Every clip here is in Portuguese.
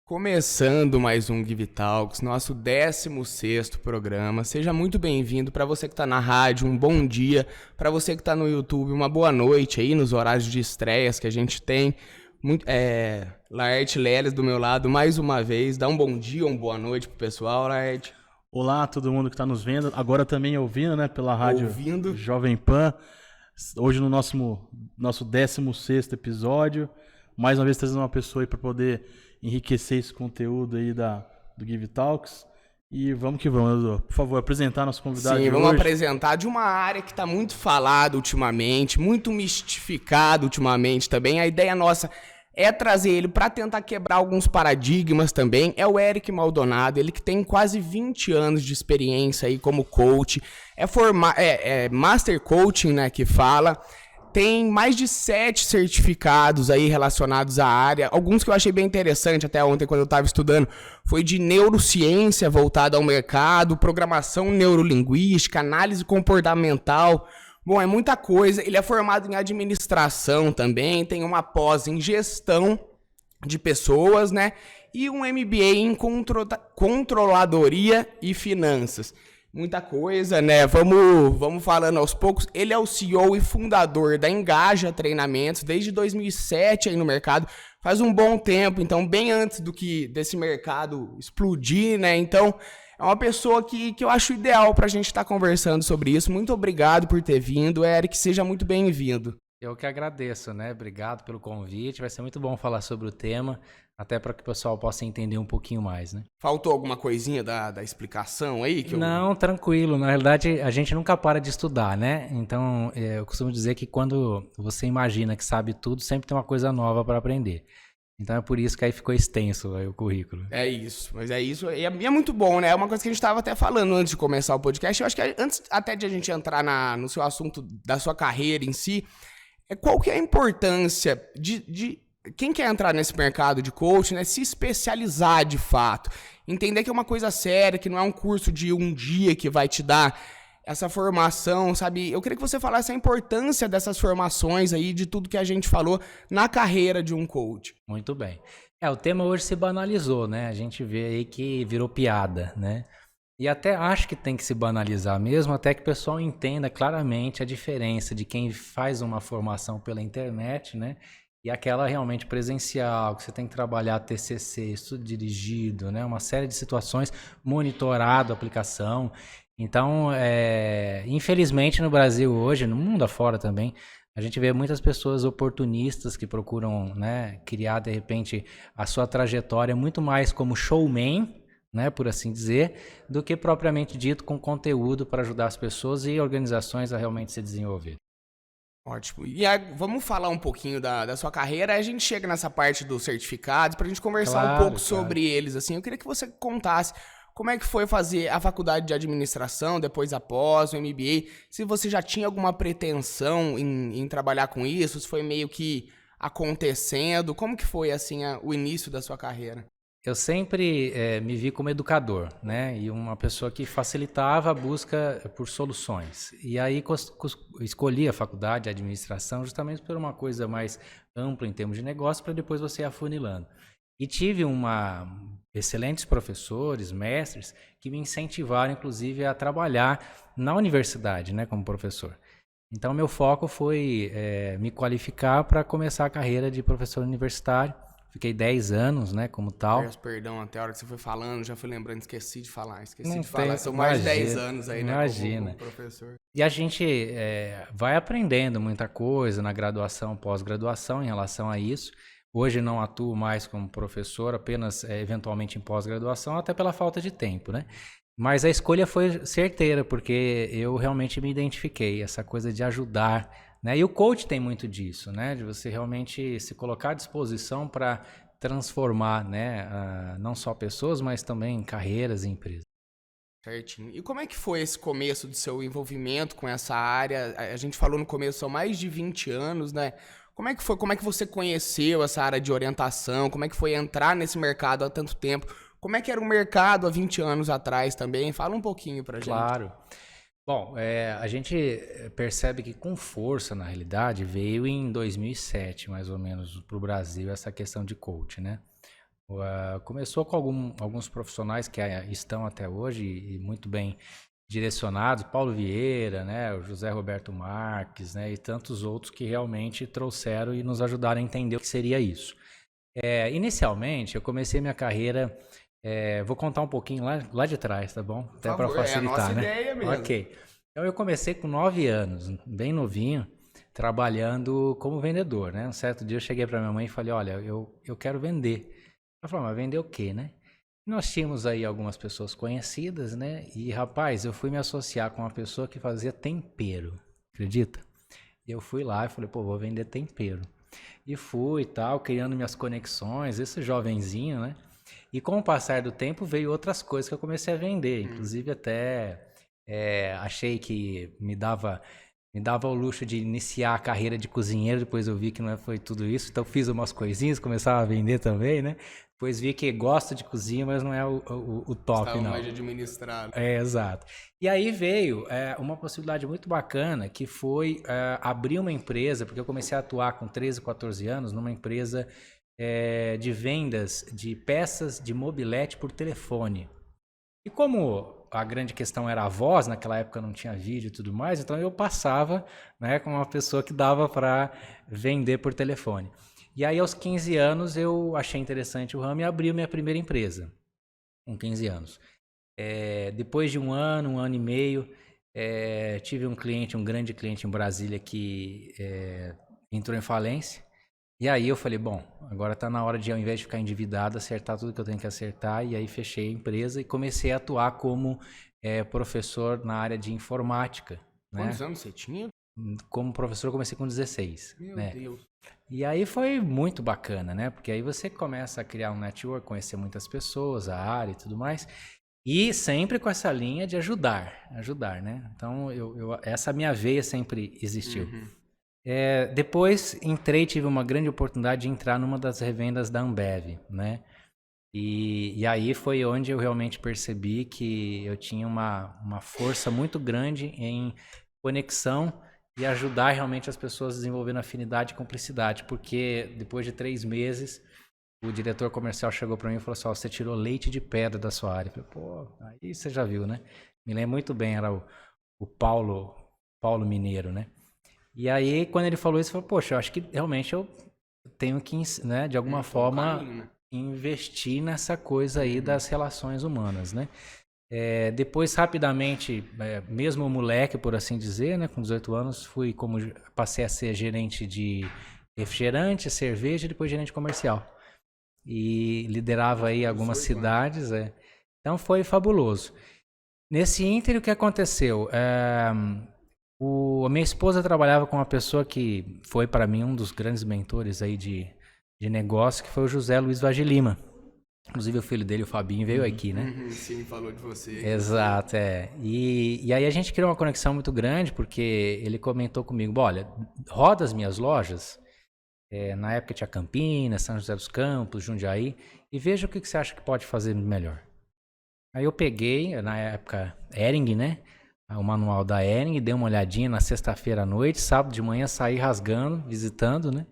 Começando mais um Give Talks, nosso 16º programa. Seja muito bem-vindo. Para você que está na rádio, um bom dia. Para você que está no YouTube, uma boa noite aí nos horários de estreias que a gente tem. Laerte Leles do meu lado mais uma vez. Dá um bom dia, uma boa noite pro pessoal, Laerte. Olá a todo mundo que está nos vendo, agora também ouvindo, né, pela rádio Ouvindo. Jovem Pan. Hoje no nosso 16º episódio, mais uma vez trazendo uma pessoa aí para poder enriquecer esse conteúdo aí do Give Talks. E vamos que vamos, Edu. Por favor, apresentar nosso convidado de hoje. Sim, vamos apresentar de uma área que está muito falada ultimamente, muito mistificada ultimamente também. A ideia nossa é trazer ele para tentar quebrar alguns paradigmas também. É o Eric Maldonado, ele que tem quase 20 anos de experiência aí como coach. É Master Coaching, né, que fala. Tem mais de 7 certificados aí relacionados à área. Alguns que eu achei bem interessante até ontem quando eu estava estudando. Foi de neurociência voltada ao mercado, programação neurolinguística, análise comportamental. Bom, é muita coisa. Ele é formado em administração também, tem uma pós em gestão de pessoas, né? E um MBA em controladoria e finanças. Muita coisa, né? Vamos falando aos poucos. Ele é o CEO e fundador da Engaja Treinamentos desde 2007 aí no mercado. Faz um bom tempo, então bem antes desse mercado explodir, né? Então é uma pessoa que eu acho ideal para a gente estar conversando sobre isso. Muito obrigado por ter vindo, Eric. Seja muito bem-vindo. Eu que agradeço, né? Obrigado pelo convite. Vai ser muito bom falar sobre o tema, até para que o pessoal possa entender um pouquinho mais, né? Faltou alguma coisinha da explicação aí? Não, tranquilo. Na realidade, a gente nunca para de estudar, né? Então, eu costumo dizer que quando você imagina que sabe tudo, sempre tem uma coisa nova para aprender. Então é por isso que aí ficou extenso aí, o currículo. É isso, mas é isso. E é muito bom, né? É uma coisa que a gente estava até falando antes de começar o podcast. Eu acho que antes até de a gente entrar no seu assunto da sua carreira em si, qual que é a importância de quem quer entrar nesse mercado de coaching, né, se especializar de fato, entender que é uma coisa séria, que não é um curso de um dia que vai te dar essa formação, sabe? Eu queria que você falasse a importância dessas formações aí, de tudo que a gente falou na carreira de um coach. Muito bem. O tema hoje se banalizou, né? A gente vê aí que virou piada, né? E até acho que tem que se banalizar mesmo, até que o pessoal entenda claramente a diferença de quem faz uma formação pela internet, né? E aquela realmente presencial, que você tem que trabalhar TCC, estudo dirigido, né? Uma série de situações, monitorado a aplicação. Então, infelizmente no Brasil hoje, no mundo afora também, a gente vê muitas pessoas oportunistas que procuram, né, criar de repente a sua trajetória muito mais como showman, né, por assim dizer, do que propriamente dito com conteúdo para ajudar as pessoas e organizações a realmente se desenvolver. Ótimo. E vamos falar um pouquinho da sua carreira, aí a gente chega nessa parte dos certificados para a gente conversar um pouco sobre eles. Assim, eu queria que você contasse como é que foi fazer a faculdade de administração, depois após o MBA, se você já tinha alguma pretensão em trabalhar com isso, se foi meio que acontecendo, como que foi assim o início da sua carreira? Eu sempre me vi como educador, né? E uma pessoa que facilitava a busca por soluções. E aí escolhi a faculdade de administração justamente por uma coisa mais ampla em termos de negócio, para depois você ir afunilando. E tive excelentes professores, mestres, que me incentivaram, inclusive, a trabalhar na universidade, né, como professor. Então, meu foco foi me qualificar para começar a carreira de professor universitário. Fiquei 10 anos, né, como tal. Peço perdão, até a hora que você foi falando, já fui lembrando, esqueci de falar. São Imagina, mais de 10 anos aí, né, como professor. E a gente vai aprendendo muita coisa na graduação, pós-graduação em relação a isso. Hoje não atuo mais como professor, apenas eventualmente em pós-graduação, até pela falta de tempo, né? Mas a escolha foi certeira, porque eu realmente me identifiquei, essa coisa de ajudar, né? E o coach tem muito disso, né? De você realmente se colocar à disposição para transformar, né? Não só pessoas, mas também carreiras e empresas. Certinho. E como é que foi esse começo do seu envolvimento com essa área? A gente falou no começo, são mais de 20 anos, né? Como é que foi? Como é que você conheceu essa área de orientação? Como é que foi entrar nesse mercado há tanto tempo? Como é que era o mercado há 20 anos atrás também? Fala um pouquinho pra gente. Claro. Bom, a gente percebe que com força, na realidade, veio em 2007, mais ou menos, para o Brasil, essa questão de coach, né? Começou com alguns profissionais que estão até hoje e muito bem direcionados, Paulo Vieira, né, o José Roberto Marques, né, e tantos outros que realmente trouxeram e nos ajudaram a entender o que seria isso. Inicialmente, eu comecei minha carreira, vou contar um pouquinho lá de trás, tá bom? Até para facilitar, é a nossa né? ideia mesmo. Ok. Então, eu comecei com 9 anos, bem novinho, trabalhando como vendedor, né? Um certo dia eu cheguei para minha mãe e falei, olha, eu quero vender. Ela falou, mas vender o quê, né? Nós tínhamos aí algumas pessoas conhecidas, né? E, rapaz, eu fui me associar com uma pessoa que fazia tempero, acredita? Eu fui lá e falei, pô, vou vender tempero. E fui e tal, criando minhas conexões, esse jovenzinho, né? E com o passar do tempo veio outras coisas que eu comecei a vender. Inclusive até achei que me dava o luxo de iniciar a carreira de cozinheiro, depois eu vi que não foi tudo isso, então fiz umas coisinhas, começava a vender também, né? Depois vi que gosto de cozinha, mas não é o top, Estava não. mais administrado. Exato. E aí veio uma possibilidade muito bacana, que foi abrir uma empresa, porque eu comecei a atuar com 13, 14 anos, numa empresa de vendas de peças de mobilete por telefone. E como a grande questão era a voz, naquela época não tinha vídeo e tudo mais, então eu passava, né, com uma pessoa que dava para vender por telefone. E aí aos 15 anos eu achei interessante o ramo e abri minha primeira empresa, com 15 anos. Depois de um ano e meio, tive um grande cliente em Brasília que entrou em falência. E aí eu falei, bom, agora está na hora de, ao invés de ficar endividado, acertar tudo que eu tenho que acertar. E aí fechei a empresa e comecei a atuar como professor na área de informática. Quantos anos você tinha? Como professor eu comecei com 16. Meu né? Deus. E aí foi muito bacana, né? Porque aí você começa a criar um network, conhecer muitas pessoas, a área e tudo mais. E sempre com essa linha de ajudar, né? Então, essa minha veia sempre existiu. Uhum. Depois tive uma grande oportunidade de entrar numa das revendas da Ambev, né? E aí foi onde eu realmente percebi que eu tinha uma força muito grande em conexão e ajudar realmente as pessoas desenvolvendo afinidade e cumplicidade, porque depois de 3 meses o diretor comercial chegou para mim e falou assim, você tirou leite de pedra da sua área. Eu falei, pô, aí você já viu, né? Me lembro muito bem, era o Paulo Mineiro, né? E aí, quando ele falou isso, eu falei, poxa, eu acho que realmente eu tenho que, né, de alguma forma, caminho, né? investir nessa coisa aí das relações humanas, né? Depois, rapidamente, mesmo moleque, por assim dizer, né, com 18 anos, passei a ser gerente de refrigerante, cerveja e depois gerente comercial. E liderava aí algumas cidades. Então foi fabuloso. Nesse ínterim, o que aconteceu? A minha esposa trabalhava com uma pessoa que foi para mim um dos grandes mentores aí de negócio, que foi o José Luiz Vaz de Lima. Inclusive o filho dele, o Fabinho, veio aqui, né? Sim, falou de você. Exato, E aí a gente criou uma conexão muito grande, porque ele comentou comigo, olha, roda as minhas lojas, na época tinha Campinas, São José dos Campos, Jundiaí, e veja o que você acha que pode fazer melhor. Aí eu peguei, na época, Hering, né? O manual da Hering, dei uma olhadinha na sexta-feira à noite, sábado de manhã saí rasgando, visitando, né?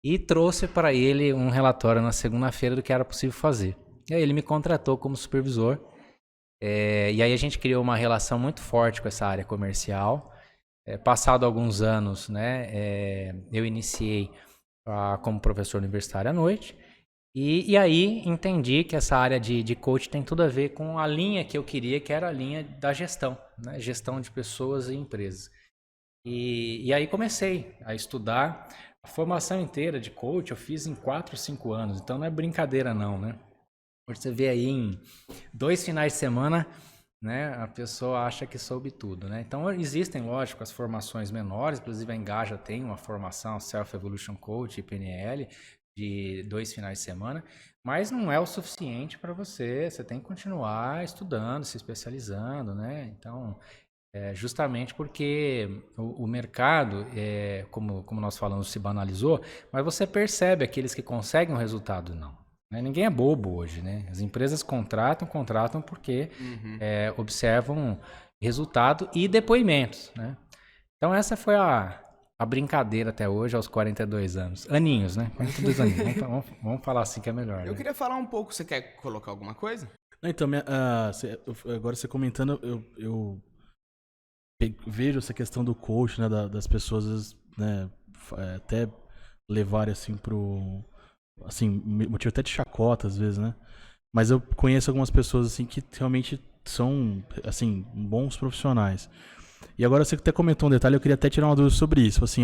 E trouxe para ele um relatório na segunda-feira do que era possível fazer. E aí ele me contratou como supervisor. E aí a gente criou uma relação muito forte com essa área comercial. Passado alguns anos, né, eu iniciei como professor universitário à noite. E aí entendi que essa área de coach tem tudo a ver com a linha que eu queria, que era a linha da gestão, né? Gestão de pessoas e empresas. E aí comecei a estudar. A formação inteira de coach eu fiz em 4, 5 anos, então não é brincadeira não, né? Você vê aí em 2 finais de semana, né, a pessoa acha que soube tudo, né? Então existem, lógico, as formações menores, inclusive a Engaja tem uma formação Self Evolution Coach, PNL, de 2 finais de semana, mas não é o suficiente para você tem que continuar estudando, se especializando, né? Então, justamente porque o mercado, como nós falamos, se banalizou, mas você percebe aqueles que conseguem um resultado, não. Né? Ninguém é bobo hoje, né? As empresas contratam porque observam resultado e depoimentos, né? Então essa foi a a brincadeira até hoje, aos 42 anos. Aninhos, né? 42 aninhos. Vamos falar assim que é melhor. Eu né? queria falar um pouco, você quer colocar alguma coisa? Não, então, agora você comentando, eu vejo essa questão do coach, né, das pessoas, né, até levarem assim pro, assim, motivo até de chacota às vezes, né? Mas eu conheço algumas pessoas assim que realmente são, assim, bons profissionais. E agora você até comentou um detalhe, eu queria até tirar uma dúvida sobre isso. Assim,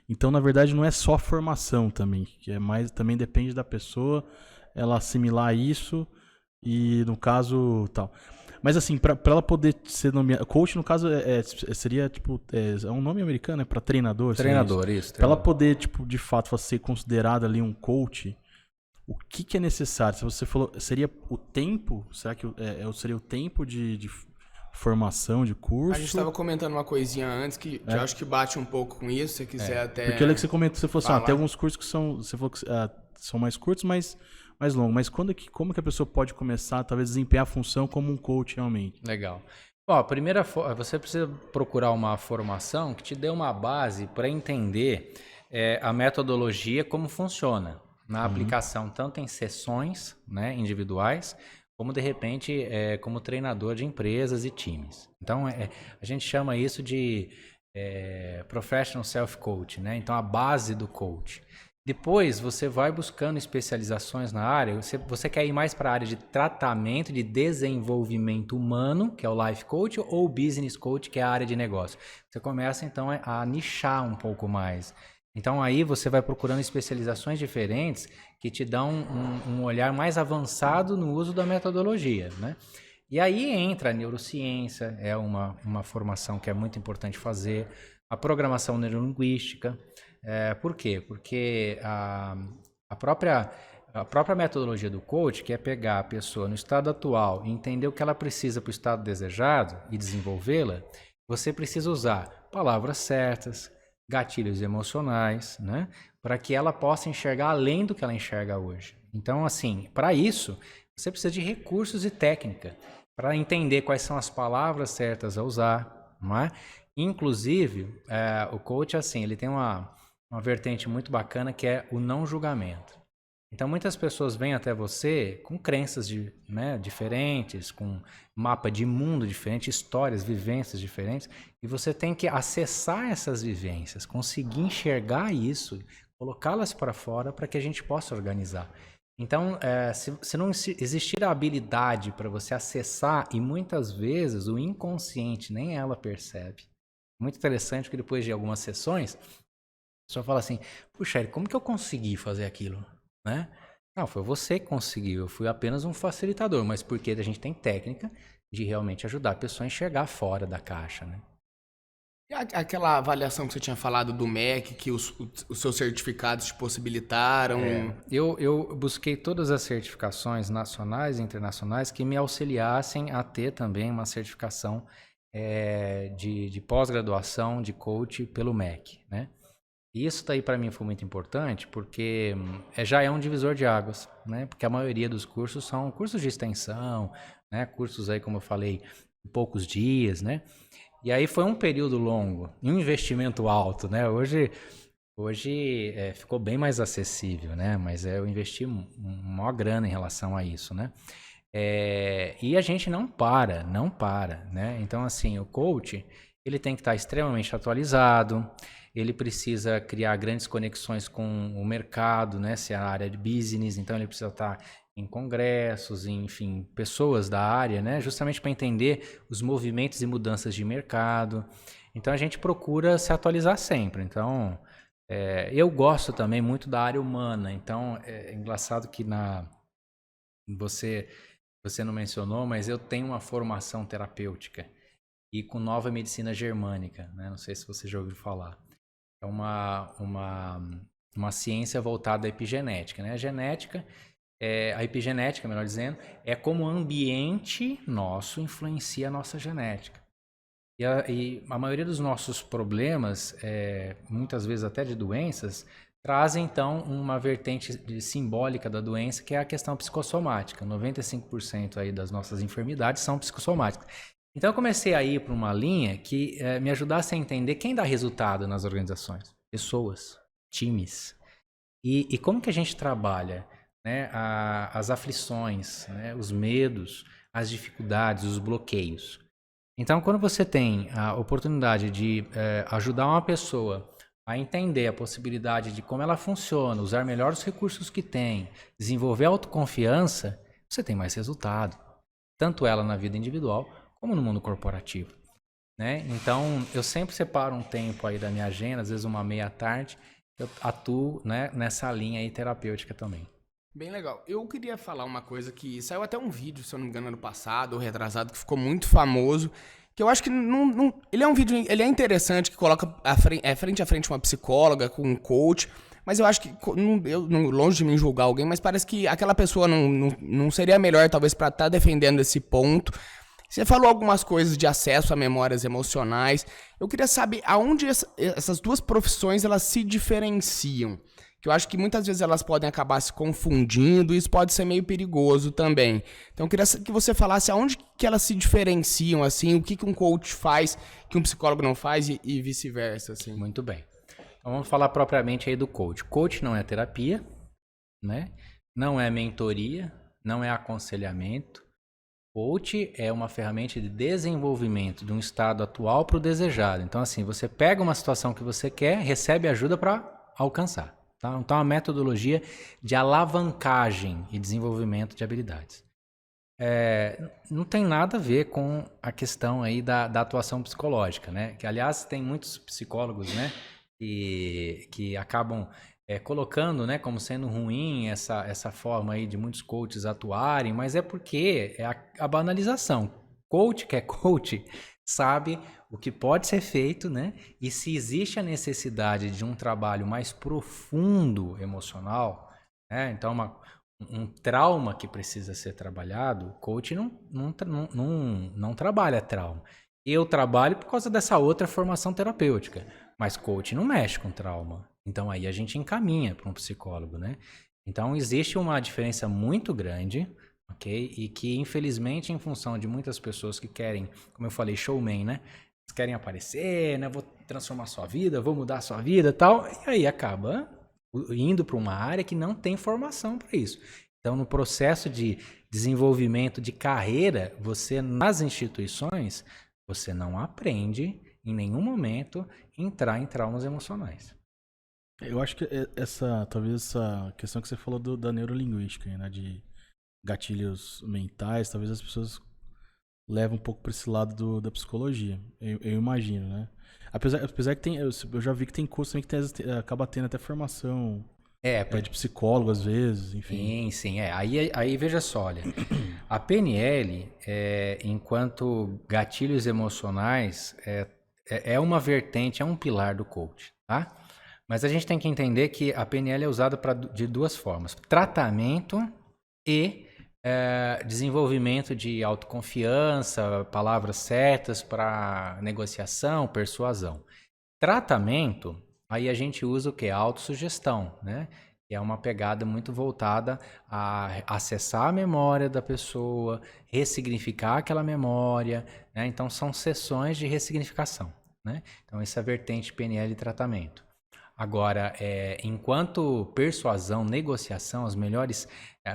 então, na verdade, não é só formação também, que é mais, também depende da pessoa, ela assimilar isso e, no caso, tal. Mas assim, pra ela poder ser nomeada, coach, no caso, seria tipo, é um nome americano, né? Pra treinador. Treinador, isso. Pra ela poder, tipo, de fato, ser considerada ali um coach, o que é necessário? Se você falou, seria o tempo? Será que seria o tempo de formação, de curso? A gente estava comentando uma coisinha antes que eu acho que bate um pouco com isso, se você quiser até... Porque olha que você comentou, você falou assim, falar. tem alguns cursos que você falou que são mais curtos, mas mais longos. Mas como que a pessoa pode começar, talvez, a desempenhar a função como um coach realmente? Legal. Ó, você precisa procurar uma formação que te dê uma base para entender a metodologia, como funciona na aplicação, tanto em sessões, né, individuais, como de repente como treinador de empresas e times. Então, a gente chama isso de professional self-coach, né? Então, a base do coach. Depois, você vai buscando especializações na área. Você quer ir mais para a área de tratamento, de desenvolvimento humano, que é o life coach, ou business coach, que é a área de negócio. Você começa, então, a nichar um pouco mais. Então, aí você vai procurando especializações diferentes que te dão um olhar mais avançado no uso da metodologia, né? E aí entra a neurociência, é uma formação que é muito importante fazer, a programação neurolinguística. Por quê? Porque a própria metodologia do coach, que é pegar a pessoa no estado atual e entender o que ela precisa para o estado desejado e desenvolvê-la, você precisa usar palavras certas, gatilhos emocionais, né? Para que ela possa enxergar além do que ela enxerga hoje. Então, assim, para isso, você precisa de recursos e técnica para entender quais são as palavras certas a usar, não é? Inclusive, o coach, assim, ele tem uma vertente muito bacana que é o não julgamento. Então, muitas pessoas vêm até você com crenças diferentes, com mapa de mundo diferente, histórias, vivências diferentes, e você tem que acessar essas vivências, conseguir enxergar isso, colocá-las para fora para que a gente possa organizar. Então, se não existir a habilidade para você acessar, e muitas vezes o inconsciente nem ela percebe. Muito interessante que depois de algumas sessões, a pessoa fala assim, puxa, Eric, como que eu consegui fazer aquilo? Né? Não, foi você que conseguiu, eu fui apenas um facilitador, mas porque a gente tem técnica de realmente ajudar a pessoa a enxergar fora da caixa, né? E aquela avaliação que você tinha falado do MEC, que os seus certificados te possibilitaram? Eu busquei todas as certificações nacionais e internacionais que me auxiliassem a ter também uma certificação de pós-graduação de coach pelo MEC, né? E isso daí para mim foi muito importante porque já é um divisor de águas, né? Porque a maioria dos cursos são cursos de extensão, né? Cursos aí, como eu falei, em poucos dias, né? E aí foi um período longo e um investimento alto, né? Hoje ficou bem mais acessível, né? Mas eu investi uma maior grana em relação a isso, né? E a gente não para, né? Então, assim, o coach, ele tem que estar extremamente atualizado, ele precisa criar grandes conexões com o mercado, né? Se é a área de business, então ele precisa estar em congressos, enfim, pessoas da área, né? Justamente para entender os movimentos e mudanças de mercado. Então a gente procura se atualizar sempre. Então, eu gosto também muito da área humana. Então é engraçado que você não mencionou, mas eu tenho uma formação terapêutica e com nova medicina germânica, né? Não sei se você já ouviu falar. É uma ciência voltada à epigenética, né? A epigenética, melhor dizendo, é como o ambiente nosso influencia a nossa genética. E a maioria dos nossos problemas, muitas vezes até de doenças, trazem então uma vertente simbólica da doença, que é a questão psicossomática. 95% aí das nossas enfermidades são psicossomáticas. Então eu comecei a ir para uma linha que me ajudasse a entender quem dá resultado nas organizações. Pessoas, times. E como que a gente trabalha, né, as aflições, né, os medos, as dificuldades, os bloqueios. Então, quando você tem a oportunidade de ajudar uma pessoa a entender a possibilidade de como ela funciona, usar melhor os recursos que tem, desenvolver autoconfiança, você tem mais resultado. Tanto ela na vida individual, como no mundo corporativo. Né? Então, eu sempre separo um tempo aí da minha agenda, às vezes uma meia tarde, eu atuo, né, nessa linha aí terapêutica também. Bem legal. Eu queria falar uma coisa que saiu até um vídeo, se eu não me engano, ano passado ou retrasado, que ficou muito famoso, que eu acho que ele é um vídeo, ele é interessante, que coloca frente a frente uma psicóloga com um coach, mas eu acho que, longe de mim julgar alguém, mas parece que aquela pessoa não seria melhor, talvez, para estar defendendo esse ponto. Você falou algumas coisas de acesso a memórias emocionais. Eu queria saber aonde essas duas profissões elas se diferenciam. Que eu acho que muitas vezes elas podem acabar se confundindo e isso pode ser meio perigoso também. Então eu queria que você falasse aonde que elas se diferenciam, assim, o que um coach faz que um psicólogo não faz e vice-versa, assim. Muito bem. Então vamos falar propriamente aí do coach. Coach não é terapia, né? Não é mentoria, não é aconselhamento. Coach é uma ferramenta de desenvolvimento de um estado atual para o desejado. Então, assim, você pega uma situação que você quer, recebe ajuda para alcançar. Tá? Então, é uma metodologia de alavancagem e desenvolvimento de habilidades. Não tem nada a ver com a questão aí da atuação psicológica, né? Que, aliás, tem muitos psicólogos, né, que acabam colocando, né, como sendo ruim essa forma aí de muitos coaches atuarem, mas é porque é a banalização. Coach que é coach sabe o que pode ser feito, né? E se existe a necessidade de um trabalho mais profundo emocional, né? Então um trauma que precisa ser trabalhado, o coach não trabalha trauma. Eu trabalho por causa dessa outra formação terapêutica, mas coach não mexe com trauma. Então aí a gente encaminha para um psicólogo, né? Então existe uma diferença muito grande, ok? E que infelizmente em função de muitas pessoas que querem, como eu falei, showman, né? Eles querem aparecer, né? Vou transformar sua vida, vou mudar a sua vida e tal. E aí acaba indo para uma área que não tem formação para isso. Então no processo de desenvolvimento de carreira, você nas instituições, você não aprende em nenhum momento entrar em traumas emocionais. Eu acho que talvez essa questão que você falou da neurolinguística, né, de gatilhos mentais, talvez as pessoas levem um pouco para esse lado da psicologia, eu imagino, né? Apesar que eu já vi que tem curso também que acaba tendo até formação de psicólogo às vezes, enfim. Sim. Aí veja só, olha, a PNL, enquanto gatilhos emocionais, é uma vertente, é um pilar do coach, tá? Mas a gente tem que entender que a PNL é usada de duas formas: tratamento e desenvolvimento de autoconfiança, palavras certas para negociação, persuasão. Tratamento, aí a gente usa o que? A autossugestão, né? Que é uma pegada muito voltada a acessar a memória da pessoa, ressignificar aquela memória, né? Então são sessões de ressignificação, né? Então essa é a vertente PNL e tratamento. Agora, enquanto persuasão, negociação, as melhores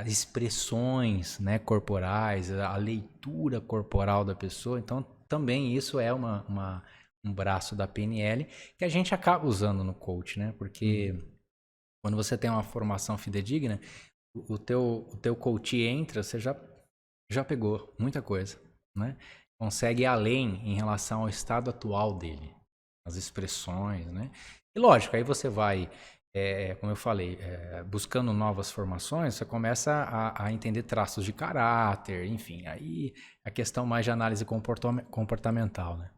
expressões, né, corporais, a leitura corporal da pessoa, então também isso é um braço da PNL que a gente acaba usando no coach, né? Porque quando você tem uma formação fidedigna, o teu coach entra, você já pegou muita coisa, né? Consegue ir além em relação ao estado atual dele, as expressões, né? E lógico, aí você vai, como eu falei, buscando novas formações, você começa a entender traços de caráter, enfim, aí a questão mais de análise comportamental, né?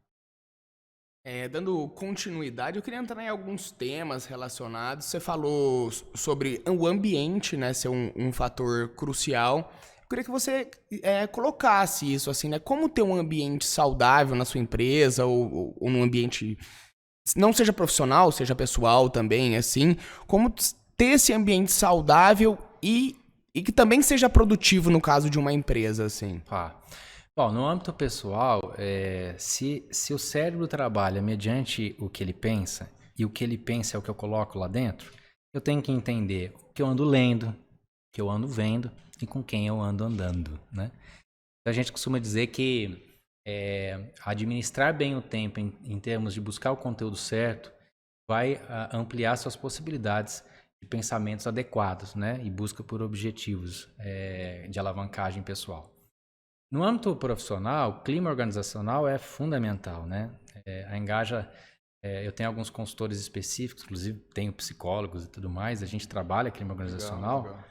Dando continuidade, eu queria entrar em alguns temas relacionados. Você falou sobre o ambiente, né, ser um fator crucial. Eu queria que você colocasse isso, assim, né? Como ter um ambiente saudável na sua empresa ou num ambiente, não seja profissional, seja pessoal também, assim. Como ter esse ambiente saudável e que também seja produtivo no caso de uma empresa, assim. Bom, no âmbito pessoal, se o cérebro trabalha mediante o que ele pensa, e o que ele pensa é o que eu coloco lá dentro, eu tenho que entender o que eu ando lendo, o que eu ando vendo e com quem eu ando andando, né? Então, a gente costuma dizer que administrar bem o tempo em termos de buscar o conteúdo certo vai ampliar suas possibilidades de pensamentos adequados, né? E busca por objetivos de alavancagem pessoal. No âmbito profissional, o clima organizacional é fundamental, né? A Engaja, eu tenho alguns consultores específicos, inclusive tenho psicólogos e tudo mais, a gente trabalha clima organizacional. Legal.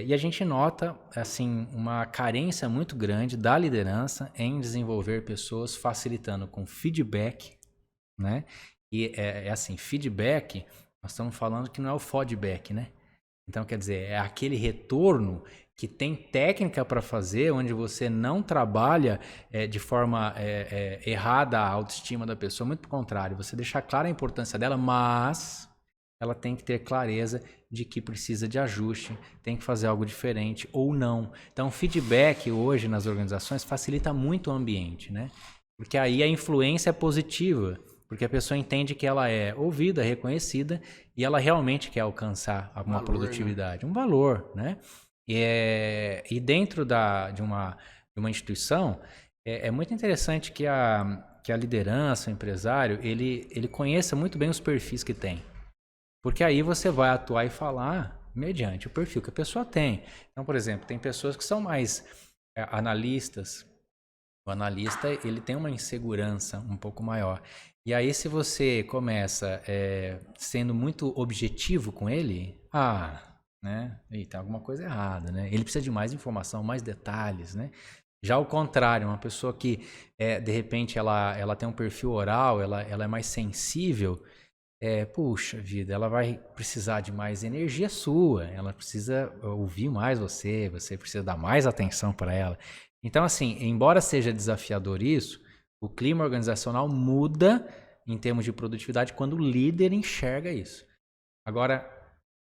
E a gente nota, assim, uma carência muito grande da liderança em desenvolver pessoas facilitando com feedback, né? E assim, feedback, nós estamos falando que não é o feedback, né? Então, quer dizer, é aquele retorno que tem técnica para fazer, onde você não trabalha de forma errada a autoestima da pessoa, muito pelo contrário, você deixa clara a importância dela, mas ela tem que ter clareza de que precisa de ajuste, tem que fazer algo diferente ou não. Então, o feedback hoje nas organizações facilita muito o ambiente, né? Porque aí a influência é positiva, porque a pessoa entende que ela é ouvida, reconhecida e ela realmente quer alcançar alguma produtividade, né? Um valor, né? E dentro de uma instituição, é muito interessante que a liderança, o empresário, ele conheça muito bem os perfis que tem. Porque aí você vai atuar e falar mediante o perfil que a pessoa tem. Então, por exemplo, tem pessoas que são mais analistas. O analista, ele tem uma insegurança um pouco maior. E aí, se você começa sendo muito objetivo com ele, né? Tem alguma coisa errada, né? Ele precisa de mais informação, mais detalhes, né? Já ao contrário, uma pessoa que, de repente, ela tem um perfil oral, ela é mais sensível, puxa vida, ela vai precisar de mais energia sua, ela precisa ouvir mais você precisa dar mais atenção para ela. Então, assim, embora seja desafiador isso, o clima organizacional muda em termos de produtividade quando o líder enxerga isso. Agora,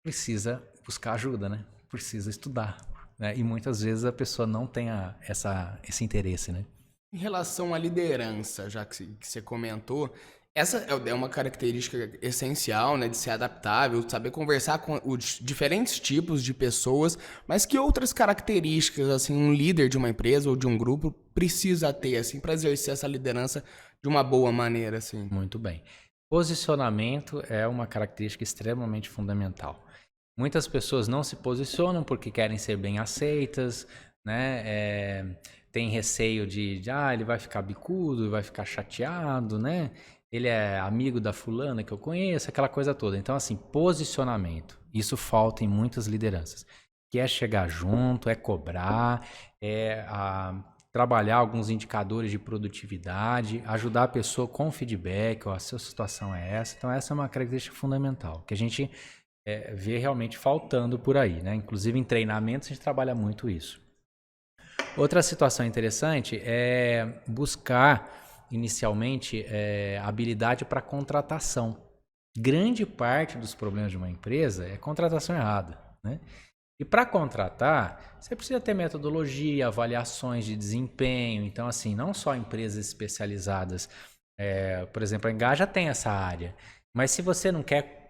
precisa buscar ajuda, né? Precisa estudar, né? E muitas vezes a pessoa não tem esse interesse, né? Em relação à liderança, já que você comentou, essa é uma característica essencial, né, de ser adaptável, saber conversar com os diferentes tipos de pessoas, mas que outras características, assim, um líder de uma empresa ou de um grupo precisa ter, assim, para exercer essa liderança de uma boa maneira, assim? Muito bem. Posicionamento é uma característica extremamente fundamental. Muitas pessoas não se posicionam porque querem ser bem aceitas, né? Tem receio de ele vai ficar bicudo, vai ficar chateado, né? Ele é amigo da fulana que eu conheço, aquela coisa toda. Então, assim, posicionamento. Isso falta em muitas lideranças. Que é chegar junto, é cobrar, trabalhar alguns indicadores de produtividade, ajudar a pessoa com feedback, a sua situação é essa. Então, essa é uma característica fundamental, que a gente vê realmente faltando por aí, né? Inclusive, em treinamentos, a gente trabalha muito isso. Outra situação interessante é buscar inicialmente habilidade para contratação. Grande parte dos problemas de uma empresa é contratação errada, né? E para contratar, você precisa ter metodologia, avaliações de desempenho. Então, assim, não só empresas especializadas, por exemplo, a Engaja tem essa área, mas se você não quer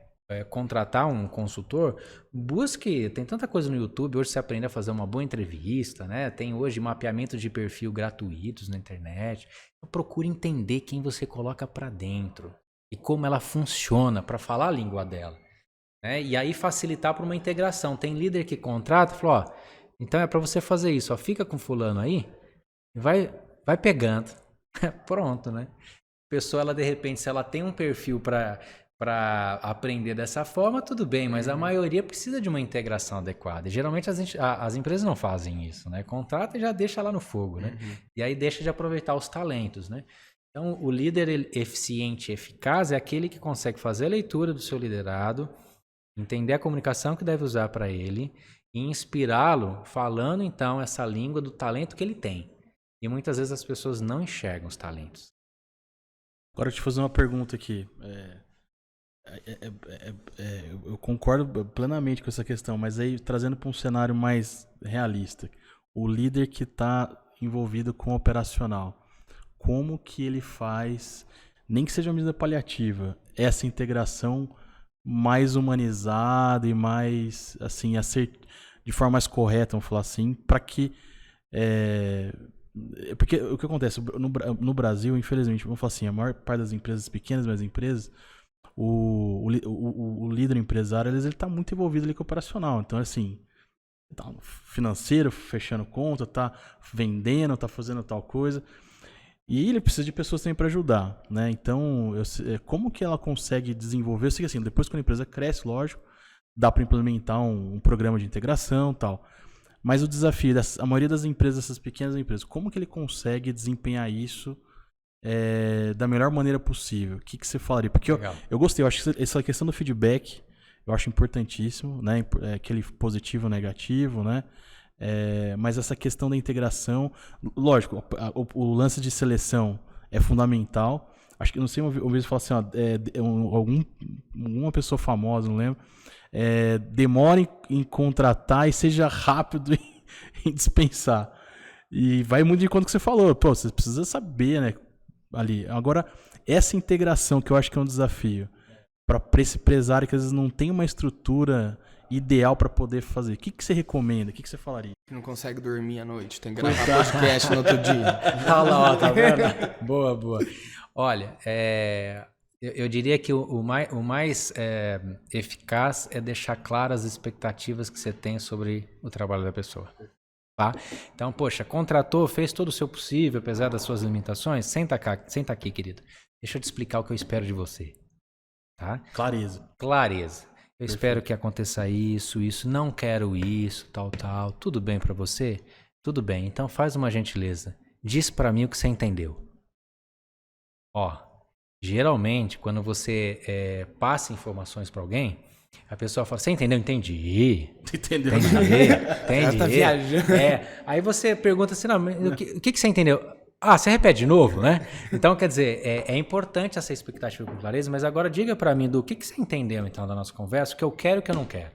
contratar um consultor, busque, tem tanta coisa no YouTube, hoje você aprende a fazer uma boa entrevista, né? Tem hoje mapeamento de perfil gratuitos na internet. Procure entender quem você coloca para dentro e como ela funciona para falar a língua dela, né? E aí facilitar para uma integração. Tem líder que contrata e fala, então é para você fazer isso, fica com fulano aí e vai pegando. Pronto, né? A pessoa, ela de repente, se ela tem um perfil para aprender dessa forma, tudo bem, mas a maioria precisa de uma integração adequada. E geralmente as empresas não fazem isso, né? Contrata e já deixa lá no fogo, né? E aí deixa de aproveitar os talentos, né? Então, o líder eficiente e eficaz é aquele que consegue fazer a leitura do seu liderado, entender a comunicação que deve usar para ele e inspirá-lo falando, então, essa língua do talento que ele tem. E muitas vezes as pessoas não enxergam os talentos. Agora, eu te fazer uma pergunta aqui. Eu concordo plenamente com essa questão, mas aí trazendo para um cenário mais realista, o líder que está envolvido com o operacional, como que ele faz, nem que seja uma medida paliativa, essa integração mais humanizada e mais, assim, de forma mais correta, vamos falar assim, para que... porque o que acontece no Brasil, infelizmente, vamos falar assim, a maior parte das empresas pequenas, mas empresas, o líder empresário, ele está muito envolvido ali com o operacional. Então, assim, tá no financeiro, fechando conta, tá vendendo, tá fazendo tal coisa. E ele precisa de pessoas também para ajudar, né? Então, como que ela consegue desenvolver? Eu sei que, assim, depois que a empresa cresce, lógico, dá para implementar um programa de integração e tal. Mas o desafio a maioria das empresas, essas pequenas empresas, como que ele consegue desempenhar isso da melhor maneira possível? O que você falaria? Porque eu gostei, eu acho que essa questão do feedback, eu acho importantíssimo, né? Aquele positivo, negativo, né? Mas essa questão da integração, lógico, o lance de seleção é fundamental. Acho que, não sei, uma vez eu falo assim, alguma pessoa famosa, não lembro, demore em contratar e seja rápido em dispensar. E vai muito de conta que você falou. Pô, você precisa saber, né? Ali. Agora, essa integração que eu acho que é um desafio para esse empresário que às vezes não tem uma estrutura ideal para poder fazer. O que você recomenda? O que você falaria? Não consegue dormir à noite, tem que gravar podcast no outro dia. Olha lá, tá vendo? Boa, boa. Olha, eu diria que o mais eficaz é deixar claras as expectativas que você tem sobre o trabalho da pessoa. Tá? Então, poxa, contratou, fez todo o seu possível, apesar das suas limitações. Senta aqui, querido. Deixa eu te explicar o que eu espero de você. Tá? Clareza. Eu espero que aconteça isso, não quero isso, tal. Tudo bem pra você? Tudo bem. Então faz uma gentileza. Diz pra mim o que você entendeu. Ó, geralmente, quando você passa informações pra alguém, a pessoa fala, você entendeu? Entendi. Entendeu? Entendi. Tá viajando. Aí você pergunta assim, não, o que você entendeu? Ah, você repete de novo, né? Então, quer dizer, é importante essa expectativa com clareza, mas agora diga pra mim do que você entendeu, então, da nossa conversa, o que eu quero e o que eu não quero.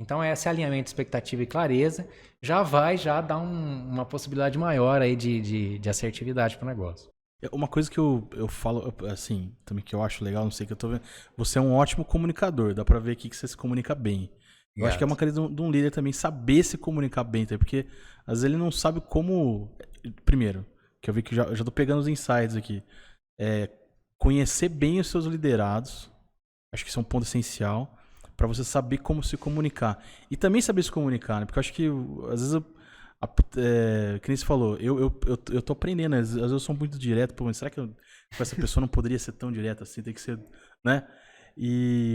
Então, esse alinhamento de expectativa e clareza já vai dar uma possibilidade maior aí de assertividade pro negócio. Uma coisa que eu falo, assim, também que eu acho legal, não sei o que eu tô vendo, você é um ótimo comunicador, dá pra ver aqui que você se comunica bem. Eu acho que é uma coisa de um líder também saber se comunicar bem, porque às vezes ele não sabe como... Primeiro, que eu vi que eu já tô pegando os insights aqui. Conhecer bem os seus liderados, acho que isso é um ponto essencial, para você saber como se comunicar. E também saber se comunicar, né? Porque eu acho que, às vezes, que nem você falou, eu tô aprendendo, né? Às vezes eu sou muito direto, pô, mas será que essa pessoa não poderia ser tão direta assim? Tem que ser, né?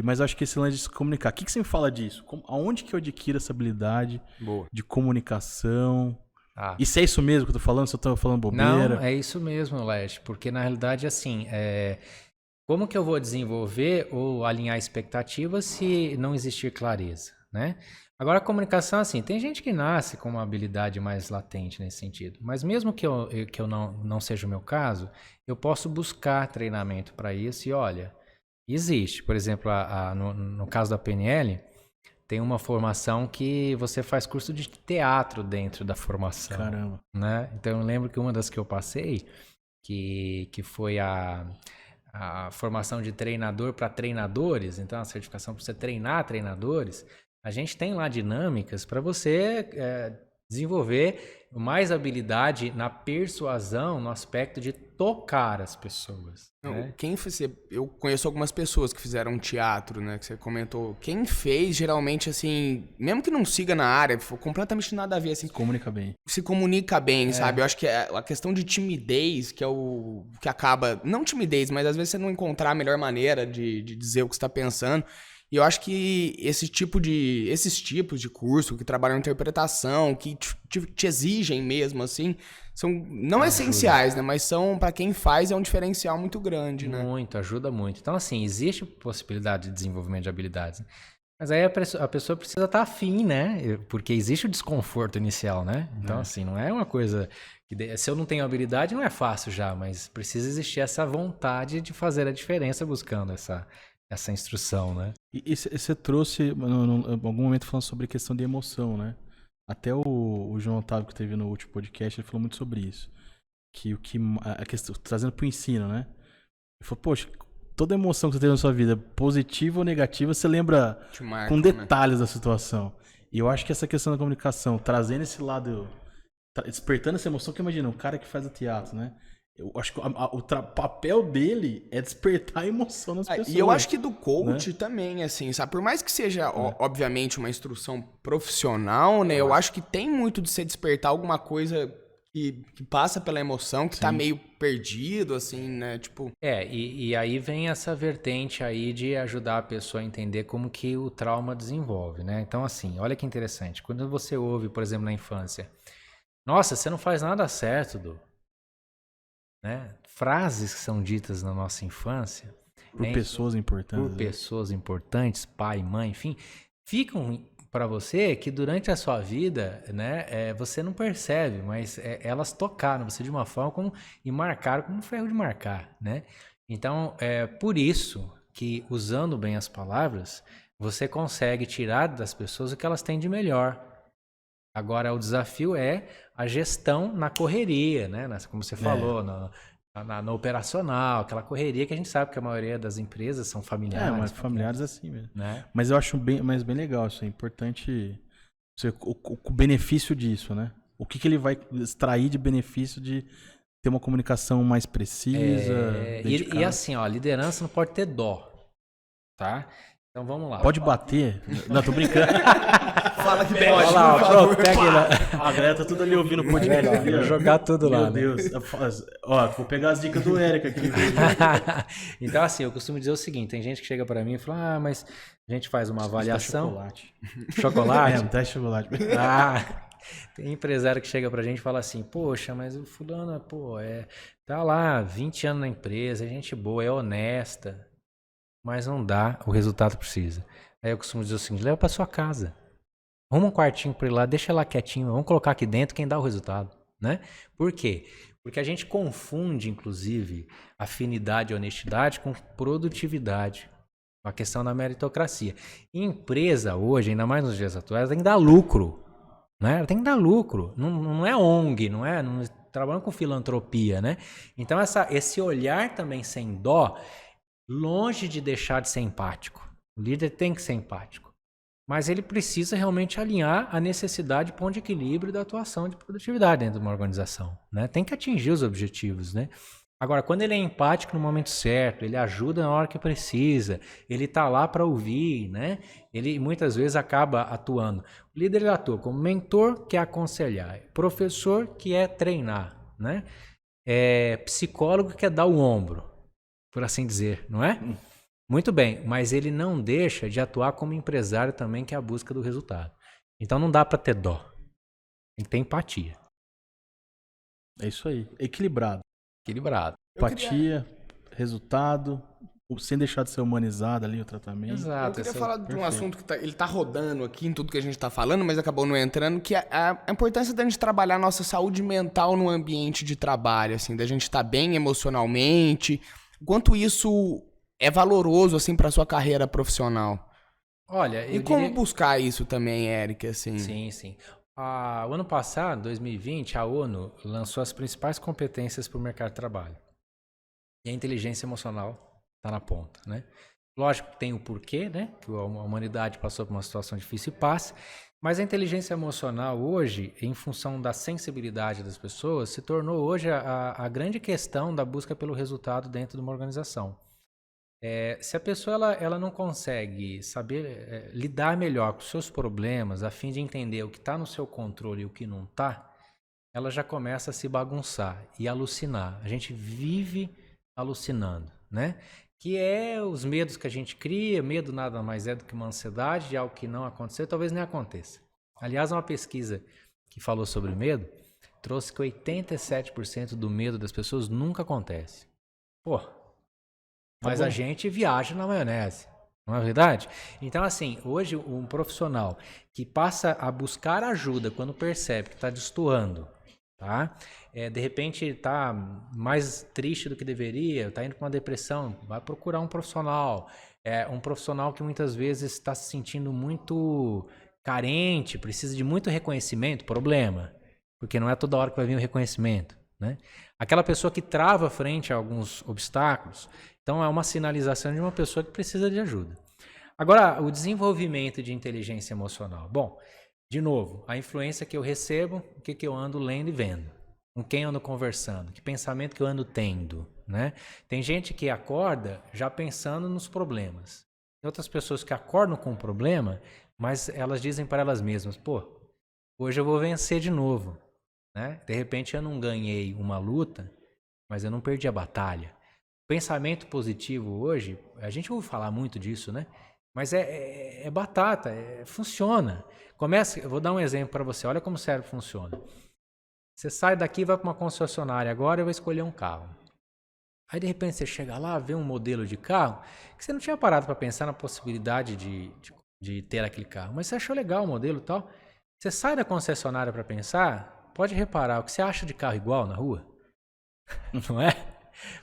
Mas eu acho que esse lance de se comunicar. O que você me fala disso? Aonde que eu adquiro essa habilidade de comunicação? E se é isso mesmo que eu tô falando? Se eu tô falando bobeira? Não, é isso mesmo, Leste. Porque, na realidade, assim, como que eu vou desenvolver ou alinhar expectativas se não existir clareza, né? Agora, a comunicação, assim, tem gente que nasce com uma habilidade mais latente nesse sentido. Mas mesmo que eu não seja o meu caso, eu posso buscar treinamento para isso e, olha, existe. Por exemplo, no caso da PNL, tem uma formação que você faz curso de teatro dentro da formação. Caramba. Né? Então, eu lembro que uma das que eu passei, que foi a formação de treinador para treinadores, então a certificação para você treinar treinadores, a gente tem lá dinâmicas para você desenvolver mais habilidade na persuasão, no aspecto de tocar as pessoas. Né? Eu conheço algumas pessoas que fizeram teatro, né? Que você comentou. Quem fez, geralmente, assim, mesmo que não siga na área, for completamente nada a ver, assim. Se comunica bem, sabe? Eu acho que a questão de timidez, que é o que acaba... Não timidez, mas às vezes você não encontrar a melhor maneira de dizer o que você está pensando. E eu acho que esses tipos de curso que trabalham em interpretação, que te exigem mesmo, assim, são não essenciais, né? Mas são, para quem faz, é um diferencial muito grande, né? Muito, ajuda muito. Então, assim, existe possibilidade de desenvolvimento de habilidades, né? Mas aí a pessoa precisa estar afim, né? Porque existe o desconforto inicial, né? Então, assim, não é uma coisa... Se eu não tenho habilidade, não é fácil já, mas precisa existir essa vontade de fazer a diferença buscando essa instrução, né? E você trouxe, em algum momento, falando sobre questão de emoção, né? Até o João Otávio, que teve no último podcast, ele falou muito sobre isso. Que a questão, trazendo pro ensino, né? Ele falou, poxa, toda emoção que você teve na sua vida, positiva ou negativa, você lembra com detalhes da situação. E eu acho que essa questão da comunicação, trazendo esse lado, despertando essa emoção, que imagina, um cara que faz o teatro, né? Eu acho que o papel dele é despertar a emoção nas pessoas. E eu acho que do coach, né, também, assim, sabe? Por mais que seja, obviamente, uma instrução profissional, né? Eu acho que tem muito de você despertar alguma coisa que passa pela emoção, que tá meio perdido, assim, né? Tipo... E aí vem essa vertente aí de ajudar a pessoa a entender como que o trauma desenvolve, né? Então, assim, olha que interessante. Quando você ouve, por exemplo, na infância, nossa, você não faz nada certo, Du. Né? Frases que são ditas na nossa infância... Por pessoas importantes. Por pessoas importantes, pai, mãe, enfim, ficam... para você que durante a sua vida, né, você não percebe, mas elas tocaram você de uma forma e marcaram como um ferro de marcar, né? Então, é por isso que, usando bem as palavras, você consegue tirar das pessoas o que elas têm de melhor. Agora, o desafio é a gestão na correria, né? Como você falou, no operacional, aquela correria que a gente sabe que a maioria das empresas são familiares. Mas familiares assim mesmo. Né? Mas eu acho bem legal isso. É importante o benefício disso, né? O que ele vai extrair de benefício de ter uma comunicação mais precisa. E assim, ó, a liderança não pode ter dó, tá? Então vamos lá. Pode bater? Não, tô brincando. Fala que pode. Olha lá, pronto, pega lá. A galera tá tudo ali ouvindo o podcast. Vou jogar tudo lá. Meu Deus. Ó, vou pegar as dicas do Érico aqui. Então, assim, eu costumo dizer o seguinte: tem gente que chega pra mim e fala, mas a gente faz uma avaliação. Chocolate. Chocolate? Teste chocolate. Tem empresário que chega pra gente e fala assim, poxa, mas o fulano, tá lá 20 anos na empresa, é gente boa, é honesta, mas não dá o resultado que precisa. Aí eu costumo dizer o seguinte, leva pra sua casa. Arruma um quartinho pra ele lá, deixa lá quietinho, vamos colocar aqui dentro quem dá o resultado, né? Por quê? Porque a gente confunde, inclusive, afinidade e honestidade com produtividade. A questão da meritocracia. E empresa hoje, ainda mais nos dias atuais, tem que dar lucro. Né? Ela tem que dar lucro. Não é ONG, não trabalhando com filantropia, né? Então esse olhar também sem dó, longe de deixar de ser empático. O líder tem que ser empático. Mas ele precisa realmente alinhar a necessidade, ponto de equilíbrio da atuação de produtividade dentro de uma organização, né? Tem que atingir os objetivos, né? Agora, quando ele é empático no momento certo, ele ajuda na hora que precisa, ele está lá para ouvir, né? Ele muitas vezes acaba atuando. O líder ele atua como mentor, que é aconselhar, professor, que é treinar, né? Psicólogo, que é dar o ombro, por assim dizer, não é? Muito bem, mas ele não deixa de atuar como empresário também, que é a busca do resultado. Então não dá para ter dó. Tem que ter empatia. É isso aí. Equilibrado. Empatia, resultado, sem deixar de ser humanizado ali o tratamento. Exato. Eu queria falar de um assunto que ele tá rodando aqui em tudo que a gente tá falando, mas acabou não entrando, que é a importância da gente trabalhar a nossa saúde mental no ambiente de trabalho, assim, da gente estar bem emocionalmente. Quanto isso é valoroso, assim, pra sua carreira profissional? Olha, e como buscar isso também, Eric, assim? Sim. O ano passado, 2020, a ONU lançou as principais competências para o mercado de trabalho. E a inteligência emocional está na ponta, né? Lógico que tem o porquê, né? Que a humanidade passou por uma situação difícil e passa. Mas a inteligência emocional hoje, em função da sensibilidade das pessoas, se tornou hoje a grande questão da busca pelo resultado dentro de uma organização. Se a pessoa ela não consegue saber lidar melhor com os seus problemas, a fim de entender o que está no seu controle e o que não está, ela já começa a se bagunçar e alucinar. A gente vive alucinando, né? Que é os medos que a gente cria. Medo nada mais é do que uma ansiedade de algo que não aconteceu, talvez nem aconteça. Aliás, uma pesquisa que falou sobre medo trouxe que 87% do medo das pessoas nunca acontece. Mas a gente viaja na maionese, não é verdade? Então, assim, hoje um profissional que passa a buscar ajuda quando percebe que está destoando, tá? De repente está mais triste do que deveria, está indo para uma depressão, vai procurar um profissional. Um profissional que muitas vezes está se sentindo muito carente, precisa de muito reconhecimento, problema. Porque não é toda hora que vai vir o reconhecimento, né? Aquela pessoa que trava frente a alguns obstáculos, então é uma sinalização de uma pessoa que precisa de ajuda. Agora, o desenvolvimento de inteligência emocional. Bom, de novo, a influência que eu recebo, o que eu ando lendo e vendo. Com quem eu ando conversando, que pensamento que eu ando tendo, né? Tem gente que acorda já pensando nos problemas. Tem outras pessoas que acordam com um problema, mas elas dizem para elas mesmas, pô, hoje eu vou vencer de novo, né? De repente eu não ganhei uma luta, mas eu não perdi a batalha. Pensamento positivo hoje, a gente ouve falar muito disso, né? Mas é batata, funciona. Eu vou dar um exemplo para você, olha como o cérebro funciona. Você sai daqui e vai para uma concessionária, agora eu vou escolher um carro. Aí de repente você chega lá, vê um modelo de carro que você não tinha parado para pensar na possibilidade de ter aquele carro, mas você achou legal o modelo e tal. Você sai da concessionária para pensar, pode reparar, o que você acha de carro igual na rua? Não é?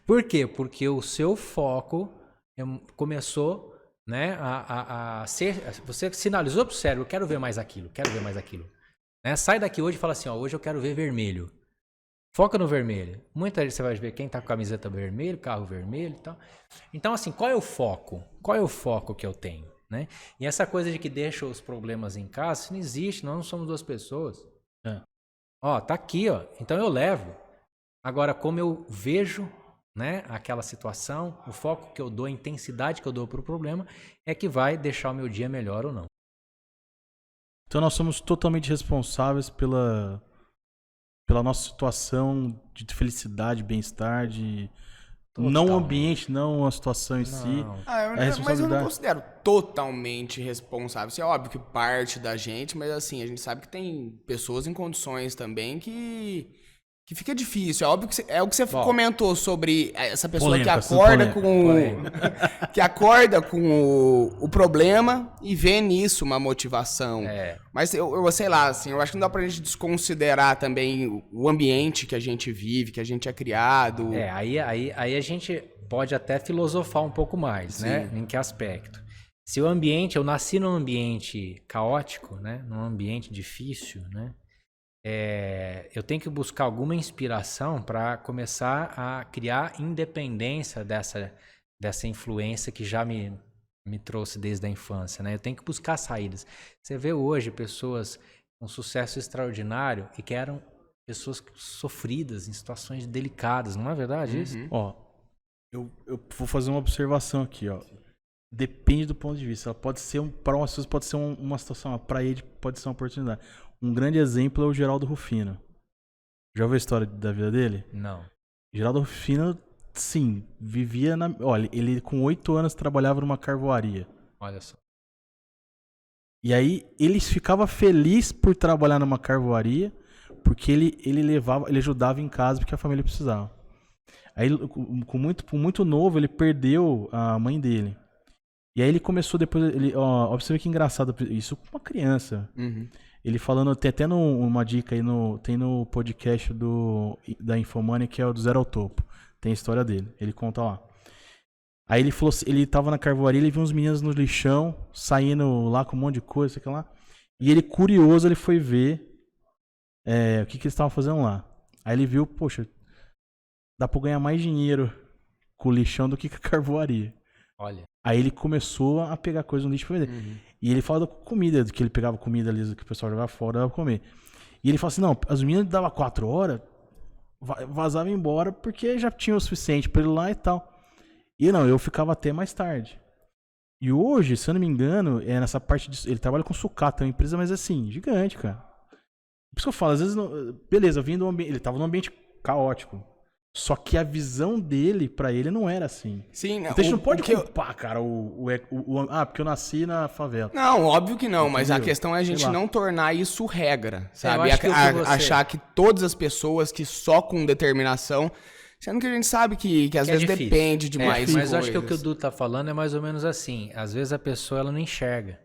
Por quê? Porque o seu foco começou, né, a ser... Você sinalizou para o cérebro, eu quero ver mais aquilo, quero ver mais aquilo. Né? Sai daqui hoje e fala assim, ó, hoje eu quero ver vermelho. Foca no vermelho. Muita gente você vai ver quem está com camiseta vermelha, carro vermelho e tal. Então, assim, qual é o foco? Qual é o foco que eu tenho? Né? E essa coisa de que deixa os problemas em casa, isso não existe, nós não somos duas pessoas. Ó, tá aqui, ó. Então eu levo. Agora, como eu vejo, né, aquela situação, o foco que eu dou, a intensidade que eu dou para o problema, é que vai deixar o meu dia melhor ou não. Então nós somos totalmente responsáveis pela nossa situação de felicidade, bem-estar, de... Não o ambiente, não a situação em si. Mas eu não considero totalmente responsável. Isso é óbvio que parte da gente, mas assim, a gente sabe que tem pessoas em condições também que fica difícil. É óbvio que é o que você comentou sobre essa pessoa polêmica, que acorda com o problema e vê nisso uma motivação. Mas eu sei lá, assim, eu acho que não dá pra gente desconsiderar também o ambiente que a gente vive, que a gente é criado. Aí a gente pode até filosofar um pouco mais, Sim. né? Em que aspecto? Se o ambiente, eu nasci num ambiente caótico, né? Num ambiente difícil, né? Eu tenho que buscar alguma inspiração para começar a criar independência dessa influência que já me trouxe desde a infância, né? Eu tenho que buscar saídas. Você vê hoje pessoas com sucesso extraordinário e que eram pessoas sofridas em situações delicadas, não é verdade isso? Ó, eu vou fazer uma observação aqui, ó. Depende do ponto de vista. Ela pode ser para umas pessoas pode ser uma situação, para ele pode ser uma oportunidade. Um grande exemplo é o Geraldo Rufino. Já ouviu a história da vida dele? Não. Geraldo Rufino, sim, vivia na... Olha, ele com 8 anos trabalhava numa carvoaria. Olha só. E aí ele ficava feliz por trabalhar numa carvoaria, porque ele ajudava em casa porque a família precisava. Aí, com muito novo, ele perdeu a mãe dele. E aí ele começou depois... Ó, pra você ver que engraçado, isso com uma criança. Ele falando, tem até uma dica aí, tem no podcast da Infomania, que é o do Zero ao Topo. Tem a história dele, ele conta lá. Aí ele falou, ele tava na carvoaria, ele viu uns meninos no lixão, saindo lá com um monte de coisa, sei lá. E ele, curioso, ele foi ver o que eles estavam fazendo lá. Aí ele viu, poxa, dá pra ganhar mais dinheiro com o lixão do que com a carvoaria. Olha. Aí ele começou a pegar coisa no lixo pra vender. E ele fala da comida, que ele pegava comida ali que o pessoal jogava fora, dava pra comer. E ele fala assim, não, as meninas davam 4 horas, vazavam embora porque já tinha o suficiente pra ele lá e tal. E não, eu ficava até mais tarde. E hoje, se eu não me engano, nessa parte ele trabalha com sucata, é uma empresa, mas assim, gigante, cara. Por isso que eu falo, às vezes, beleza, vindo do ambiente, ele tava num ambiente caótico. Só que a visão dele, pra ele, não era assim. Sim, então a gente não pode culpar, cara, porque eu nasci na favela. Não, óbvio que não, mas a Entendeu? questão é a gente não tornar isso regra, Eu sabe? acho que Achar que todas as pessoas que só com determinação, sendo que a gente sabe que às vezes difícil. depende de mais Mas coisas. eu acho que o que o Du tá falando é mais ou menos assim. Às vezes a pessoa ela não enxerga.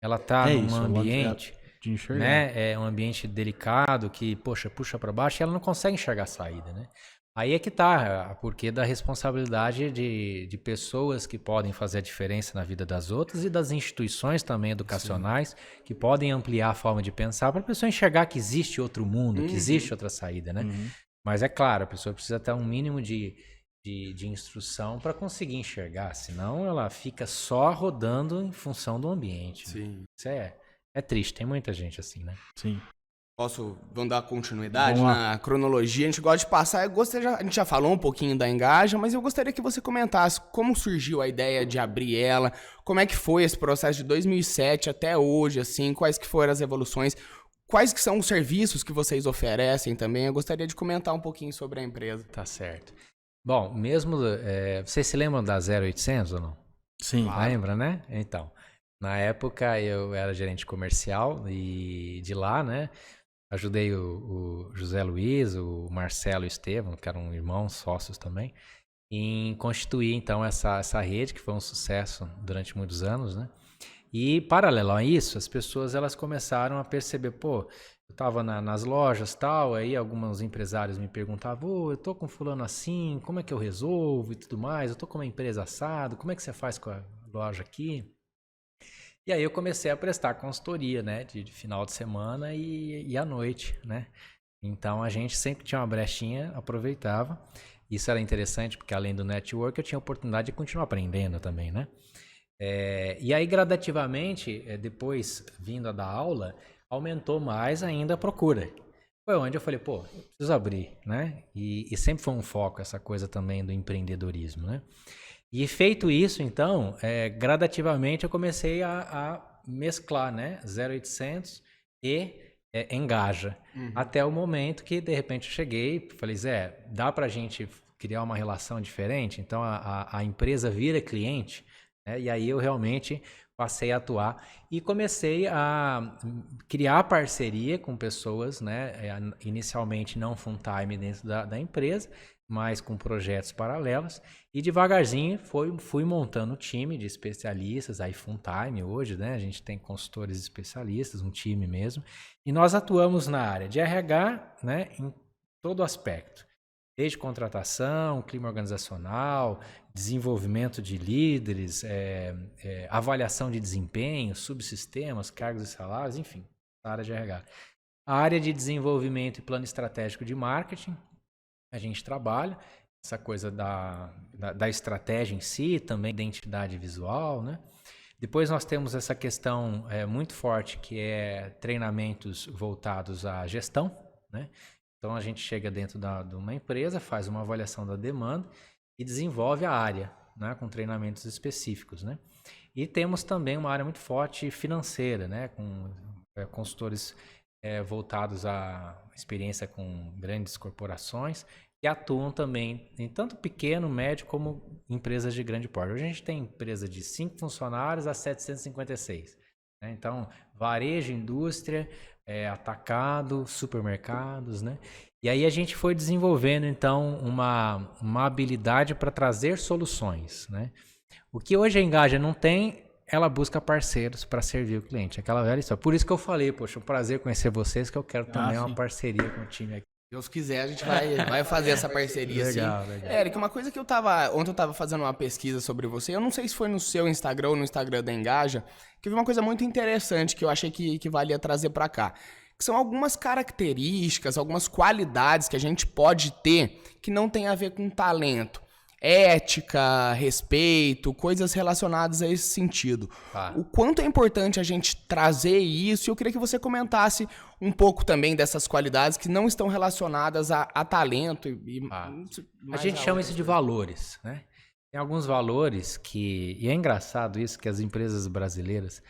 Ela tá num ambiente, de enxergar. né? É um ambiente delicado que, poxa, puxa para baixo e ela não consegue enxergar a saída, né? Aí é que tá, porque da responsabilidade de pessoas que podem fazer a diferença na vida das outras e das instituições também educacionais que podem ampliar a forma de pensar para a pessoa enxergar que existe outro mundo, que existe outra saída, né? Mas é claro, a pessoa precisa ter um mínimo de instrução para conseguir enxergar, senão ela fica só rodando em função do ambiente. Sim. Né? Isso é triste, tem muita gente assim, né? Sim. Vamos dar continuidade Vamos lá. na cronologia. A gente gosta de passar. A gente já falou um pouquinho da Engaja, mas eu gostaria que você comentasse como surgiu a ideia de abrir ela, como é que foi esse processo de 2007 até hoje, assim, quais que foram as evoluções, quais que são os serviços que vocês oferecem também. Eu gostaria de comentar um pouquinho sobre a empresa. Tá certo. Bom, mesmo, vocês se lembram da 0800 ou não? Sim. Lembra, né? Então, na época eu era gerente comercial e de lá, né? Ajudei o José Luiz, o Marcelo e o Estevam, que eram irmãos, sócios também, em constituir, então, essa rede, que foi um sucesso durante muitos anos, né? E, paralelo a isso, as pessoas elas começaram a perceber, pô, eu estava nas lojas e tal, aí alguns empresários me perguntavam, eu tô com fulano assim, como é que eu resolvo e tudo mais, eu tô com uma empresa assado, como é que você faz com a loja aqui? E aí eu comecei a prestar consultoria, né, de final de semana e à noite, né? Então a gente sempre tinha uma brechinha, aproveitava. Isso era interessante porque além do network eu tinha a oportunidade de continuar aprendendo também, né? E aí gradativamente, depois vindo a dar aula, aumentou mais ainda a procura. Foi onde eu falei, pô, eu preciso abrir, né? E sempre foi um foco essa coisa também do empreendedorismo, né? E feito isso, então, gradativamente eu comecei a mesclar, né? 0800 e Engaja. Até o momento que, de repente, eu cheguei e falei, Zé, dá pra gente criar uma relação diferente? Então, a empresa vira cliente, né? E aí eu realmente passei a atuar e comecei a criar parceria com pessoas, né? Inicialmente não full-time dentro da empresa, mas com projetos paralelos. E devagarzinho fui montando um time de especialistas, aí full-time hoje, né? A gente tem consultores especialistas, um time mesmo. E nós atuamos na área de RH, né? Em todo aspecto. Desde contratação, clima organizacional, desenvolvimento de líderes, avaliação de desempenho, subsistemas, cargos e salários, enfim, a área de RH. A área de desenvolvimento e plano estratégico de marketing, a gente trabalha essa coisa da estratégia em si, também identidade visual, né? Depois nós temos essa questão muito forte que é treinamentos voltados à gestão, né? Então a gente chega dentro de uma empresa, faz uma avaliação da demanda e desenvolve a área, né? Com treinamentos específicos, né? E temos também uma área muito forte financeira, né? Com consultores voltados à experiência com grandes corporações que atuam também em tanto pequeno, médio, como empresas de grande porte. Hoje a gente tem empresa de 5 funcionários a 756. Né? Então, varejo, indústria, atacado, supermercados, né? E aí a gente foi desenvolvendo, então, uma habilidade para trazer soluções, né? O que hoje a Engaja não tem, ela busca parceiros para servir o cliente. Aquela velha história. Por isso que eu falei, poxa, um prazer conhecer vocês, que eu quero também uma parceria com o time aqui. Deus quiser, a gente vai fazer essa parceria, legal, sim. Legal. Eric, uma coisa que ontem eu tava fazendo uma pesquisa sobre você, eu não sei se foi no seu Instagram ou no Instagram da Engaja, que eu vi uma coisa muito interessante que eu achei que valia trazer pra cá. Que são algumas características, algumas qualidades que a gente pode ter que não tem a ver com talento. Ética, respeito, coisas relacionadas a esse sentido. O quanto é importante a gente trazer isso, e eu queria que você comentasse um pouco também dessas qualidades que não estão relacionadas a talento. A gente chama isso de valores, né? Tem alguns valores e é engraçado isso, que as empresas brasileiras,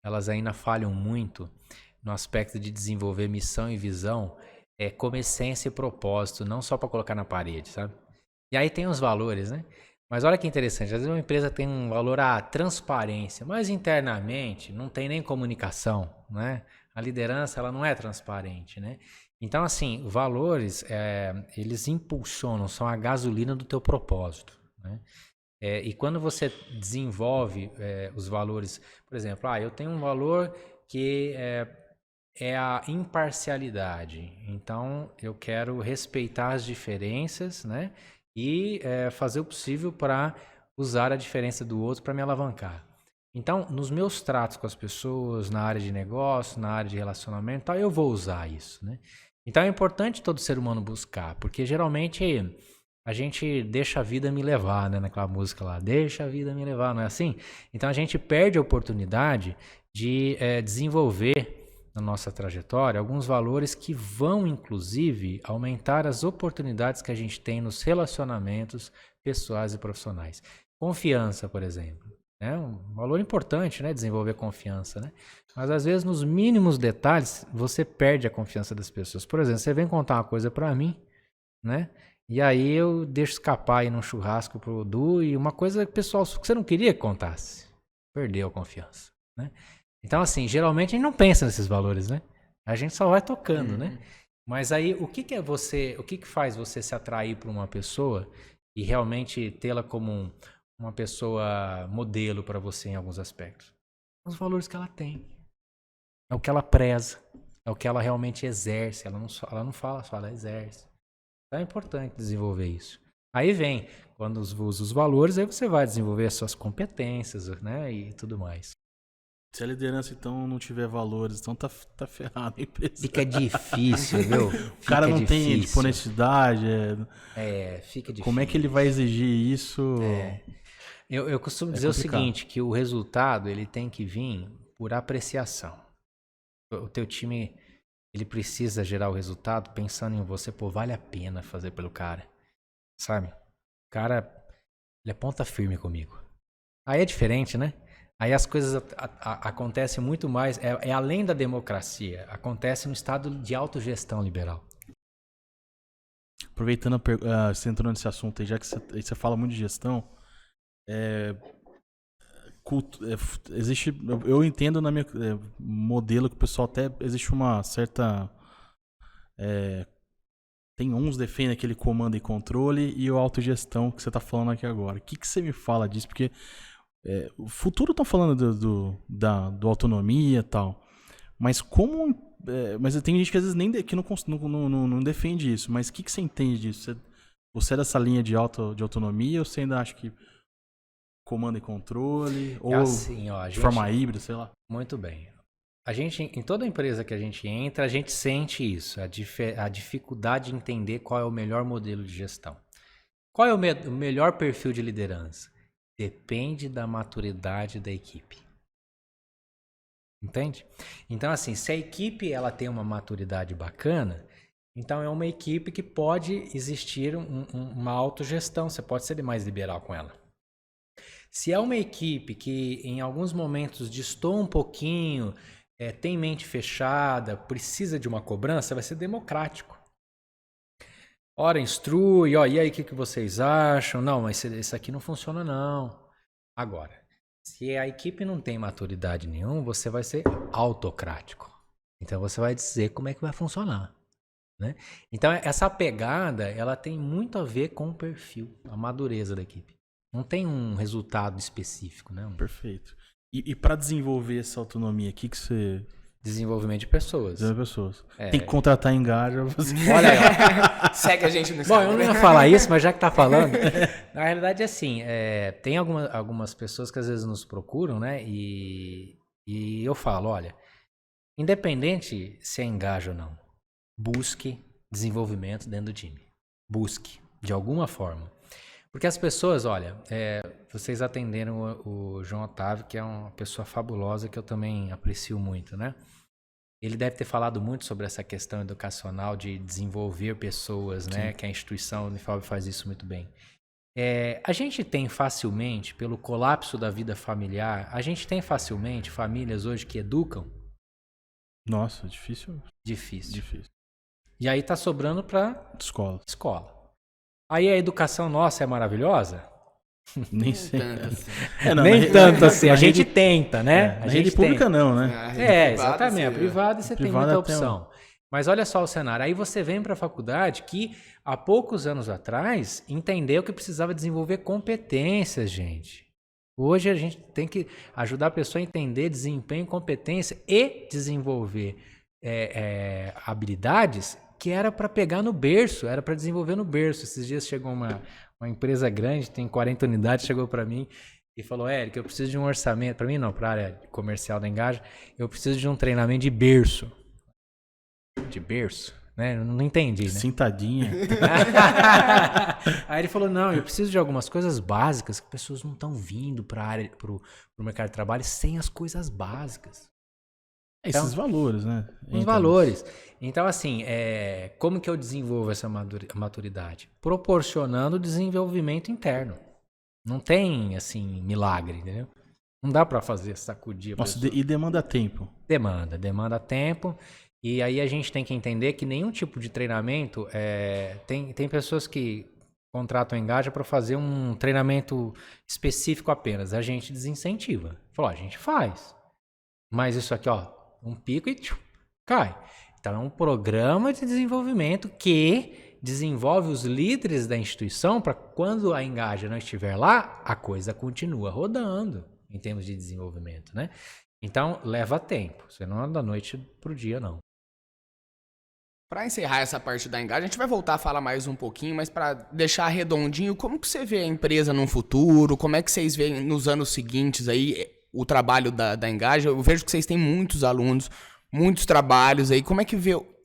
elas ainda falham muito no aspecto de desenvolver missão e visão como essência e propósito, não só para colocar na parede, sabe? E aí tem os valores, né? Mas olha que interessante, às vezes uma empresa tem um valor à transparência, mas internamente não tem nem comunicação, né? A liderança, ela não é transparente, né? Então, assim, valores, eles impulsionam, são a gasolina do teu propósito, né? E quando você desenvolve os valores, por exemplo, eu tenho um valor que é a imparcialidade. Então, eu quero respeitar as diferenças, né? E fazer o possível para usar a diferença do outro para me alavancar. Então, nos meus tratos com as pessoas, na área de negócio, na área de relacionamento, tal, eu vou usar isso, né? Então, é importante todo ser humano buscar, porque geralmente a gente deixa a vida me levar, né? Naquela música lá, deixa a vida me levar, não é assim? Então, a gente perde a oportunidade de desenvolver na nossa trajetória alguns valores que vão, inclusive, aumentar as oportunidades que a gente tem nos relacionamentos pessoais e profissionais. Confiança, por exemplo. É um valor importante, né? Desenvolver confiança, né? Mas às vezes nos mínimos detalhes você perde a confiança das pessoas. Por exemplo, você vem contar uma coisa pra mim, né? E aí eu deixo escapar aí num churrasco pro Du e uma coisa pessoal que você não queria que contasse. Perdeu a confiança, né? Então assim, geralmente a gente não pensa nesses valores, né? A gente só vai tocando, né? Mas aí o que é você, o que faz você se atrair por uma pessoa e realmente tê-la como uma pessoa modelo para você em alguns aspectos? Os valores que ela tem. É o que ela preza. É o que ela realmente exerce. Ela não fala só, ela exerce. Então é importante desenvolver isso. Aí vem, quando usa os valores, aí você vai desenvolver as suas competências, né? E tudo mais. Se a liderança, então, não tiver valores, então tá ferrado a empresa. Fica difícil, viu? O cara não tem tipo, honestidade. Fica difícil. Como é que ele vai exigir isso? Eu costumo dizer complicado. O seguinte, que o resultado ele tem que vir por apreciação. O teu time ele precisa gerar o resultado pensando em você, pô, vale a pena fazer pelo cara, sabe? O cara, ele é ponta firme comigo. Aí é diferente, né? Aí as coisas acontecem muito mais, é além da democracia, acontece no estado de autogestão liberal. Aproveitando, você entrou nesse assunto aí, já que você fala muito de gestão, existe, eu entendo na minha modelo que o pessoal até existe uma certa tem uns defendem aquele comando e controle e o autogestão que você está falando aqui agora. O que você me fala disso? Porque o futuro está falando do autonomia e tal, mas como mas tem gente que às vezes que não defende isso, mas o que você entende disso? Você é dessa linha de autonomia ou você ainda acha que comando e controle, ou assim, de forma híbrida, sei lá. Muito bem. A gente, em toda empresa que a gente entra, a gente sente isso, a dificuldade de entender qual é o melhor modelo de gestão. Qual é o melhor perfil de liderança? Depende da maturidade da equipe. Entende? Então, assim, se a equipe ela tem uma maturidade bacana, então é uma equipe que pode existir uma autogestão, você pode ser mais liberal com ela. Se é uma equipe que em alguns momentos destoa um pouquinho, tem mente fechada, precisa de uma cobrança, vai ser democrático. Ora, instrui, e aí o que vocês acham? Não, mas isso aqui não funciona não. Agora, se a equipe não tem maturidade nenhuma, você vai ser autocrático. Então você vai dizer como é que vai funcionar. Né? Então essa pegada, ela tem muito a ver com o perfil, a madureza da equipe. Não tem um resultado específico, né? Perfeito. E para desenvolver essa autonomia, o que você... Desenvolvimento de pessoas. Tem que contratar engaja. Olha aí, ó. Segue a gente no Instagram. Bom, eu não ia falar isso, mas já que tá falando... Na realidade, é assim, tem algumas pessoas que às vezes nos procuram, né? E eu falo, olha, independente se é engaja ou não, busque desenvolvimento dentro do time. Busque, de alguma forma. Porque as pessoas, olha, vocês atenderam o João Otávio, que é uma pessoa fabulosa que eu também aprecio muito, né? Ele deve ter falado muito sobre essa questão educacional de desenvolver pessoas, né? Sim. Que a instituição Unifab faz isso muito bem. A gente tem facilmente, pelo colapso da vida familiar, a gente tem facilmente famílias hoje que educam? Nossa, difícil. Difícil. E aí tá sobrando para escola. Aí a educação nossa é maravilhosa? Nem sei. Nem tanto assim. A gente tenta, né? A rede pública não, né? Exatamente. A privada você tem muita opção. Mas olha só o cenário. Aí você vem para a faculdade que há poucos anos atrás entendeu que precisava desenvolver competências, gente. Hoje a gente tem que ajudar a pessoa a entender desempenho, competência e desenvolver habilidades que era para pegar no berço, era para desenvolver no berço. Esses dias chegou uma empresa grande, tem 40 unidades, chegou para mim e falou, Érico, eu preciso de um orçamento, para mim não, para a área comercial da Engaja, eu preciso de um treinamento de berço. De berço? Né? Eu não entendi, né? Sentadinha. Aí ele falou, não, eu preciso de algumas coisas básicas que pessoas não estão vindo para a área, pro mercado de trabalho sem as coisas básicas. Esses valores, né? Os valores. Então, assim, como que eu desenvolvo essa maturidade? Proporcionando desenvolvimento interno. Não tem, assim, milagre, entendeu? Não dá para fazer sacudir. Nossa, e demanda tempo. Demanda tempo. E aí a gente tem que entender que nenhum tipo de treinamento... Tem pessoas que contratam Engaja para fazer um treinamento específico apenas. A gente desincentiva. Falou, a gente faz. Mas isso aqui, ó, um pico e cai. Então é um programa de desenvolvimento que desenvolve os líderes da instituição para quando a Engaja não estiver lá, a coisa continua rodando em termos de desenvolvimento, né? Então leva tempo, você não anda da noite pro dia, não. Para encerrar essa parte da Engaja, a gente vai voltar a falar mais um pouquinho, mas para deixar redondinho, como que você vê a empresa no futuro? Como é que vocês veem nos anos seguintes aí o trabalho da Engaja? Eu vejo que vocês têm muitos alunos, muitos trabalhos aí.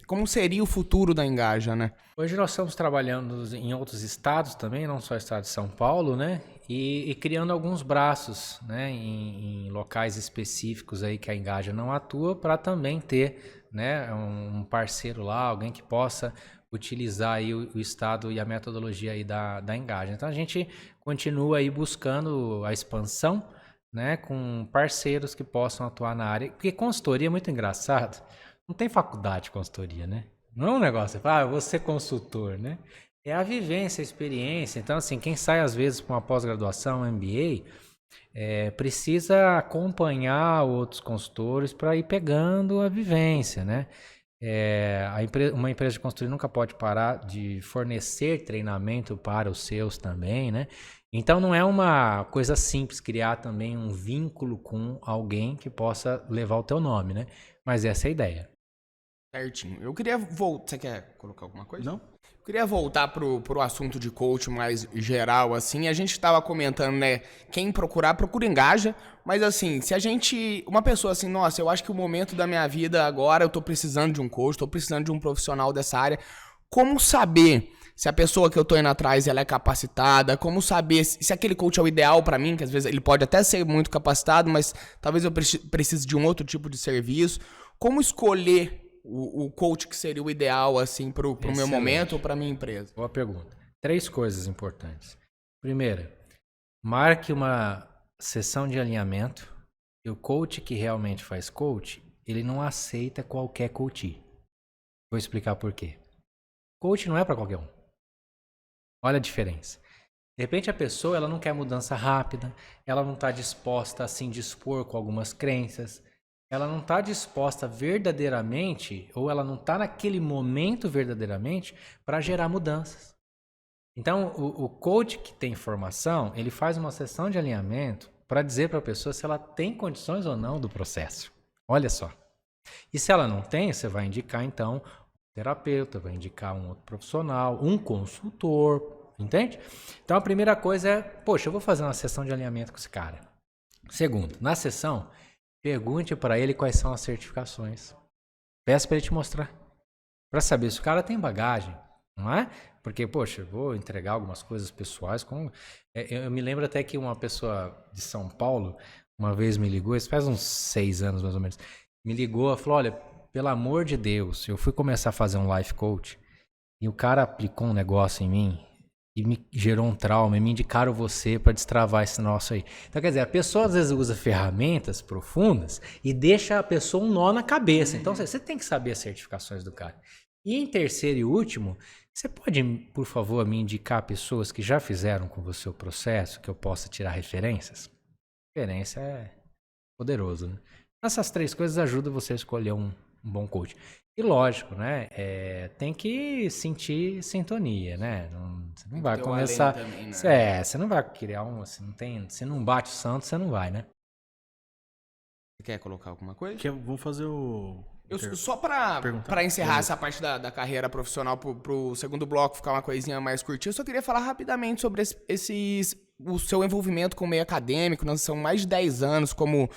Como seria o futuro da Engaja, né? Hoje nós estamos trabalhando em outros estados também, não só o estado de São Paulo, né? E criando alguns braços, né? Em locais específicos aí que a Engaja não atua, para também ter, né, um parceiro lá, alguém que possa utilizar aí o estado e a metodologia aí da Engaja. Então a gente continua aí buscando a expansão, né, com parceiros que possam atuar na área, porque consultoria é muito engraçado. Não tem faculdade de consultoria, né? Não é um negócio, eu vou ser consultor, né? É a vivência, a experiência. Então, assim, quem sai às vezes para uma pós-graduação, MBA, precisa acompanhar outros consultores para ir pegando a vivência, né? Uma empresa de consultoria nunca pode parar de fornecer treinamento para os seus também, né? Então não é uma coisa simples criar também um vínculo com alguém que possa levar o teu nome, né? Mas essa é a ideia. Certinho. Eu queria voltar... Você quer colocar alguma coisa? Não? Eu queria voltar pro assunto de coach mais geral, assim. A gente estava comentando, né? Quem procurar, procura Engaja. Mas, assim, se a gente... Uma pessoa assim, nossa, eu acho que o momento da minha vida agora, eu tô precisando de um coach, tô precisando de um profissional dessa área. Como saber se a pessoa que eu tô indo atrás, ela é capacitada? Como saber se aquele coach é o ideal para mim? Que às vezes ele pode até ser muito capacitado, mas talvez eu precise de um outro tipo de serviço. Como escolher o coach que seria o ideal, assim, pro meu momento ou pra minha empresa? Boa pergunta. 3 coisas importantes. Primeira, marque uma sessão de alinhamento. E o coach que realmente faz coach, ele não aceita qualquer coach. Vou explicar por quê. Coach não é para qualquer um. Olha a diferença. De repente a pessoa ela não quer mudança rápida, ela não está disposta a se indispor com algumas crenças, ela não está disposta verdadeiramente, ou ela não está naquele momento verdadeiramente para gerar mudanças. Então, o coach que tem formação, ele faz uma sessão de alinhamento para dizer para a pessoa se ela tem condições ou não do processo. Olha só. E se ela não tem, você vai indicar, então, um terapeuta, vai indicar um outro profissional, um consultor, entende? Então, a primeira coisa é, poxa, eu vou fazer uma sessão de alinhamento com esse cara. Segundo, na sessão... Pergunte para ele quais são as certificações. Peça para ele te mostrar. Para saber se o cara tem bagagem, não é? Porque, poxa, eu vou entregar algumas coisas pessoais. Eu me lembro até que uma pessoa de São Paulo uma vez me ligou, isso faz uns 6 anos mais ou menos, me ligou e falou, olha, pelo amor de Deus, eu fui começar a fazer um life coach e o cara aplicou um negócio em mim e me gerou um trauma, e me indicaram você para destravar esse nosso aí. Então, quer dizer, a pessoa às vezes usa ferramentas profundas e deixa a pessoa um nó na cabeça. Então, você tem que saber as certificações do cara. E em terceiro e último, você pode, por favor, me indicar pessoas que já fizeram com você o processo, que eu possa tirar referências? Referência é poderoso, né? Essas 3 coisas ajudam você a escolher um bom coach. E lógico, né? Tem que sentir sintonia, né? Você não vai começar. Também, né? Você não vai criar um. Se não bate o santo, você não vai, né? Você quer colocar alguma coisa? Vamos fazer o Só para encerrar Beleza. essa parte da carreira profissional pro segundo bloco ficar uma coisinha mais curtinha, eu só queria falar rapidamente sobre o seu envolvimento com o meio acadêmico. Nós são mais de 10 anos como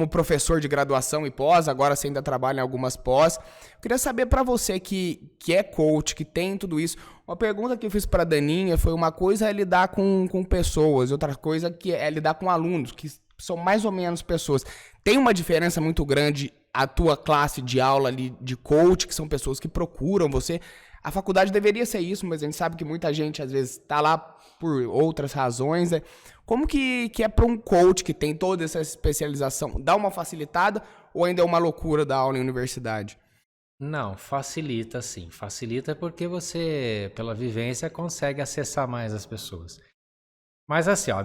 professor de graduação e pós, agora você ainda trabalha em algumas pós. Eu queria saber para você que é coach, que tem tudo isso, uma pergunta que eu fiz para a Daninha foi: uma coisa é lidar com pessoas, outra coisa que é lidar com alunos, que são mais ou menos pessoas. Tem uma diferença muito grande a tua classe de aula ali de coach, que são pessoas que procuram você. A faculdade deveria ser isso, mas a gente sabe que muita gente às vezes está lá por outras razões, né? Como que é para um coach que tem toda essa especialização? Dá uma facilitada ou ainda é uma loucura da aula em universidade? Não, facilita sim. Facilita porque você, pela vivência, consegue acessar mais as pessoas. Mas assim, ó,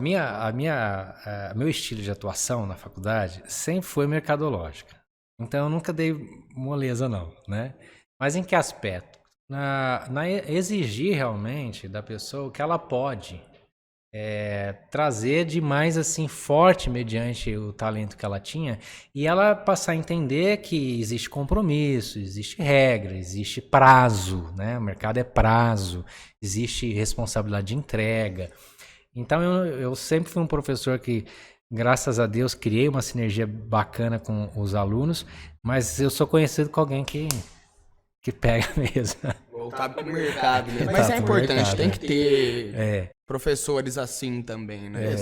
meu estilo de atuação na faculdade sempre foi mercadológica. Então eu nunca dei moleza não, né? Mas em que aspecto? Na exigir realmente da pessoa o que ela pode trazer de mais assim forte mediante o talento que ela tinha, e ela passar a entender que existe compromisso, existe regra, existe prazo, né? O mercado é prazo, existe responsabilidade de entrega. Então eu sempre fui um professor que, graças a Deus, criei uma sinergia bacana com os alunos, mas eu sou conhecido como alguém que pega mesmo. Voltar pro mercado, né? Mas é importante, mercado, tem que ter professores assim também, né?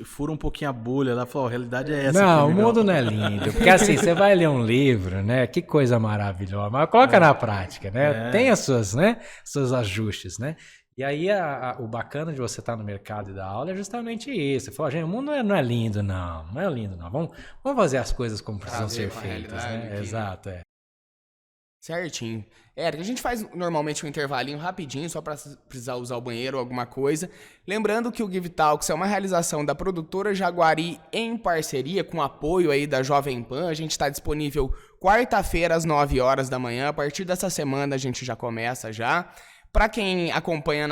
Fura um pouquinho a bolha lá, fala, a realidade é essa. Não, o mundo não é lindo. Porque assim, você vai ler um livro, né? Que coisa maravilhosa, mas coloca na prática, né? Tem as suas, né? Seus ajustes, né? E aí o bacana de você estar no mercado e dar aula é justamente isso. Você fala, gente, o mundo não é lindo, não. Não é lindo, não. Vamos fazer as coisas como precisam ser feitas, né? Aqui. Exato, Certinho. Érica, a gente faz normalmente um intervalinho rapidinho, só para precisar usar o banheiro ou alguma coisa. Lembrando que o Give Talks é uma realização da produtora Jaguari em parceria com o apoio aí da Jovem Pan. A gente está disponível quarta-feira às 9 horas da manhã. A partir dessa semana a gente já começa já. Para quem acompanha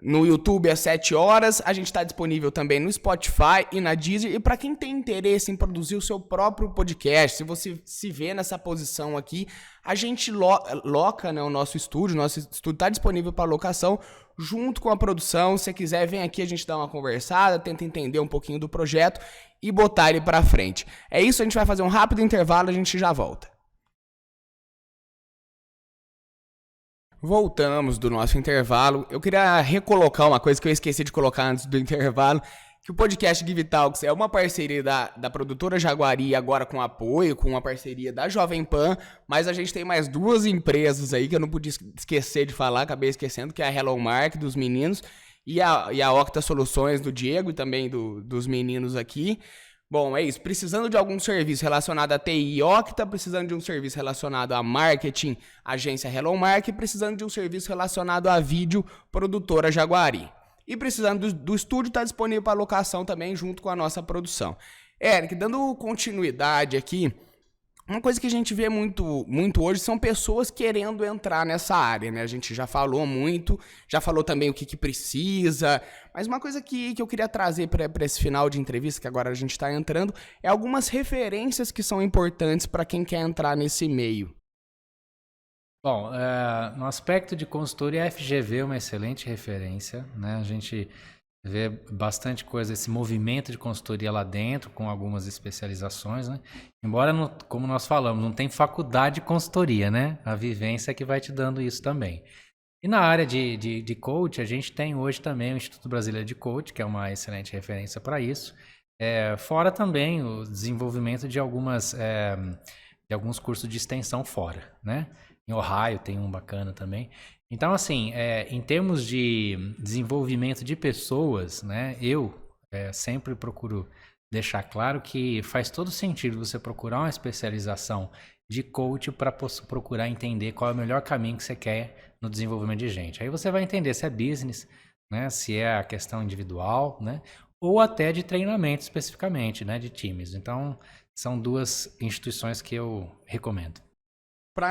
no YouTube às 7 horas, a gente está disponível também no Spotify e na Deezer. E para quem tem interesse em produzir o seu próprio podcast, se você se vê nessa posição aqui, a gente loca, né, o nosso estúdio está disponível para locação junto com a produção. Se você quiser, vem aqui, a gente dá uma conversada, tenta entender um pouquinho do projeto e botar ele para frente. É isso, a gente vai fazer um rápido intervalo, a gente já volta. Voltamos do nosso intervalo. Eu queria recolocar uma coisa que eu esqueci de colocar antes do intervalo, que o podcast Give Talks é uma parceria da produtora Jaguari, agora com apoio, com uma parceria da Jovem Pan, mas a gente tem mais duas empresas aí que eu não podia esquecer de falar, acabei esquecendo, que é a Hello Mark dos meninos e a Octa Soluções do Diego e também dos meninos aqui. Bom, é isso. Precisando de algum serviço relacionado a TI, Octa, precisando de um serviço relacionado a marketing, agência Hello Mark, precisando de um serviço relacionado a vídeo, produtora Jaguari. E precisando do estúdio, está disponível para locação também junto com a nossa produção. Eric, dando continuidade aqui, uma coisa que a gente vê muito, muito hoje são pessoas querendo entrar nessa área, né? A gente já falou muito, já falou também o que precisa, mas uma coisa que eu queria trazer para esse final de entrevista, que agora a gente está entrando, é algumas referências que são importantes para quem quer entrar nesse meio. Bom, no aspecto de consultoria, a FGV é uma excelente referência, né? A gente vê bastante coisa, esse movimento de consultoria lá dentro, com algumas especializações, né? Embora, como nós falamos, não tem faculdade de consultoria, né? A vivência é que vai te dando isso também. E na área de coach, a gente tem hoje também o Instituto Brasileiro de Coach, que é uma excelente referência para isso. Fora também o desenvolvimento de alguns cursos de extensão fora, né? Em Ohio tem um bacana também. Então, assim, em termos de desenvolvimento de pessoas, né, eu sempre procuro deixar claro que faz todo sentido você procurar uma especialização de coach para procurar entender qual é o melhor caminho que você quer no desenvolvimento de gente. Aí você vai entender se é business, né, se é a questão individual, né, ou até de treinamento especificamente, né, de times. Então, são duas instituições que eu recomendo.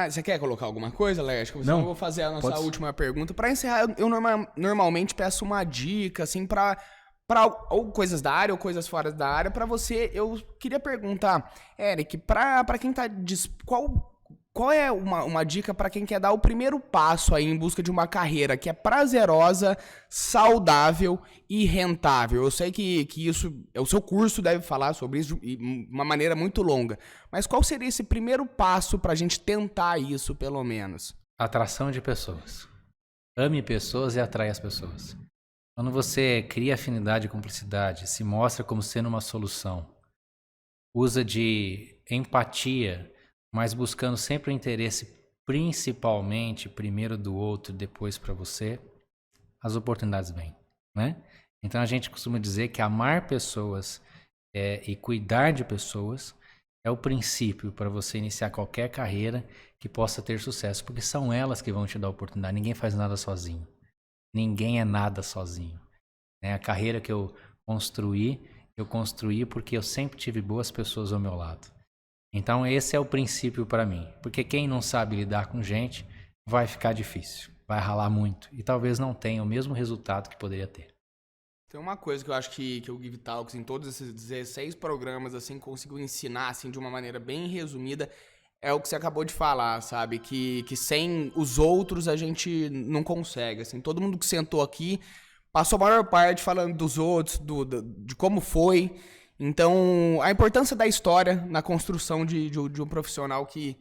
Você quer colocar alguma coisa, Lércio? Não. Eu vou fazer a nossa última pergunta. Para encerrar, eu normalmente peço uma dica, assim, para ou coisas da área ou coisas fora da área, para você, eu queria perguntar, Eric, para quem tá qual é uma dica para quem quer dar o primeiro passo aí em busca de uma carreira que é prazerosa, saudável e rentável? Eu sei que isso, o seu curso deve falar sobre isso de uma maneira muito longa, mas qual seria esse primeiro passo para a gente tentar isso, pelo menos? Atração de pessoas. Ame pessoas e atrai as pessoas. Quando você cria afinidade e cumplicidade, se mostra como sendo uma solução, usa de empatia, mas buscando sempre o interesse principalmente primeiro do outro, depois para você, as oportunidades vêm, né? Então a gente costuma dizer que amar pessoas e cuidar de pessoas é o princípio para você iniciar qualquer carreira que possa ter sucesso, porque são elas que vão te dar oportunidade. Ninguém faz nada sozinho. Ninguém é nada sozinho. A carreira que eu construí porque eu sempre tive boas pessoas ao meu lado. Então esse é o princípio para mim, porque quem não sabe lidar com gente vai ficar difícil, vai ralar muito e talvez não tenha o mesmo resultado que poderia ter. Tem uma coisa que eu acho que o Give Talks em todos esses 16 programas assim conseguiu ensinar assim de uma maneira bem resumida, é o que você acabou de falar, sabe? Que sem os outros a gente não consegue, assim. Todo mundo que sentou aqui passou a maior parte falando dos outros, de como foi. Então, a importância da história na construção de um profissional que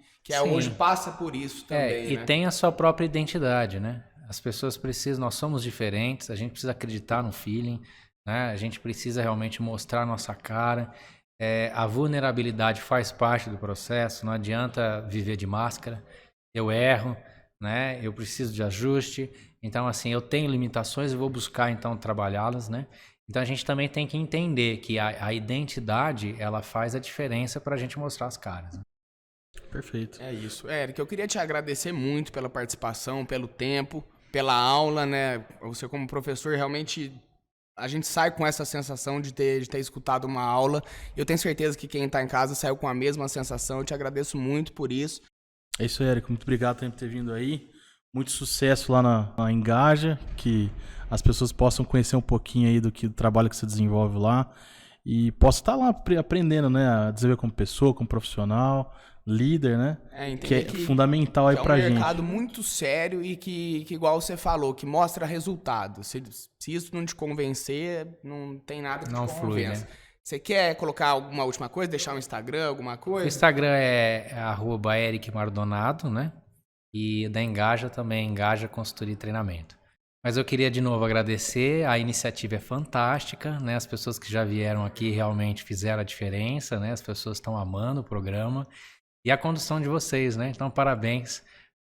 hoje passa por isso também, e né? tem a sua própria identidade, né? As pessoas precisam, nós somos diferentes, a gente precisa acreditar no feeling, né? A gente precisa realmente mostrar a nossa cara. A vulnerabilidade faz parte do processo, não adianta viver de máscara. Eu erro, né? Eu preciso de ajuste. Então, assim, eu tenho limitações e vou buscar, então, trabalhá-las, né? Então a gente também tem que entender que a identidade, ela faz a diferença para a gente mostrar as caras. Né? Perfeito. É isso. Eric, eu queria te agradecer muito pela participação, pelo tempo, pela aula, né? Você como professor, realmente, a gente sai com essa sensação de ter escutado uma aula. Eu tenho certeza que quem está em casa saiu com a mesma sensação. Eu te agradeço muito por isso. É isso aí, Eric. Muito obrigado por ter vindo aí. Muito sucesso lá na Engaja, que as pessoas possam conhecer um pouquinho aí do trabalho que você desenvolve lá e possa estar lá aprendendo, né, a desenvolver como pessoa, como profissional, líder, né, que é fundamental aí pra gente. É um mercado muito sério e que igual você falou, que mostra resultado. Se isso não te convencer, não tem nada que não te flui, convença. né? Você quer colocar alguma última coisa, deixar um Instagram, alguma coisa? O Instagram é @ericmardonado, né? E da Engaja também, Engaja Consultoria e Treinamento. Mas eu queria de novo agradecer, a iniciativa é fantástica, né? As pessoas que já vieram aqui realmente fizeram a diferença, né? As pessoas estão amando o programa e a condução de vocês, né? Então, parabéns.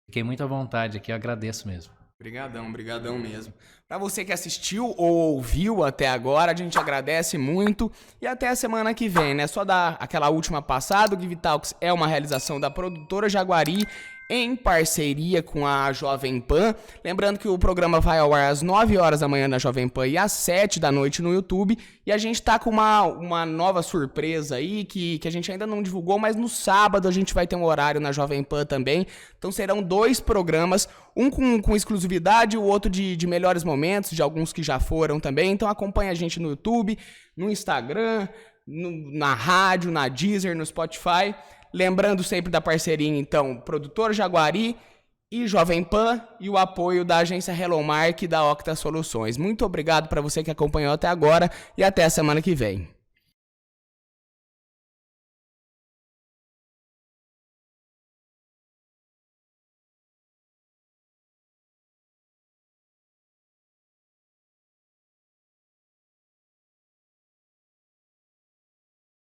Fiquei muito à vontade aqui, eu agradeço mesmo. Brigadão mesmo. Para você que assistiu ou ouviu até agora, a gente agradece muito e até a semana que vem, né? Só dar aquela última passada, o Give Talks é uma realização da produtora Jaguari em parceria com a Jovem Pan. Lembrando que o programa vai ao ar às 9 horas da manhã na Jovem Pan e às 7 da noite no YouTube. E a gente tá com uma nova surpresa aí que a gente ainda não divulgou, mas no sábado a gente vai ter um horário na Jovem Pan também. Então serão 2 programas, um com exclusividade e o outro de melhores momentos, de alguns que já foram também. Então acompanha a gente no YouTube, no Instagram, na rádio, na Deezer, no Spotify. Lembrando sempre da parceria, então, Produtora Jaguari e Jovem Pan e o apoio da agência Hello Mark e da Octa Soluções. Muito obrigado para você que acompanhou até agora e até a semana que vem.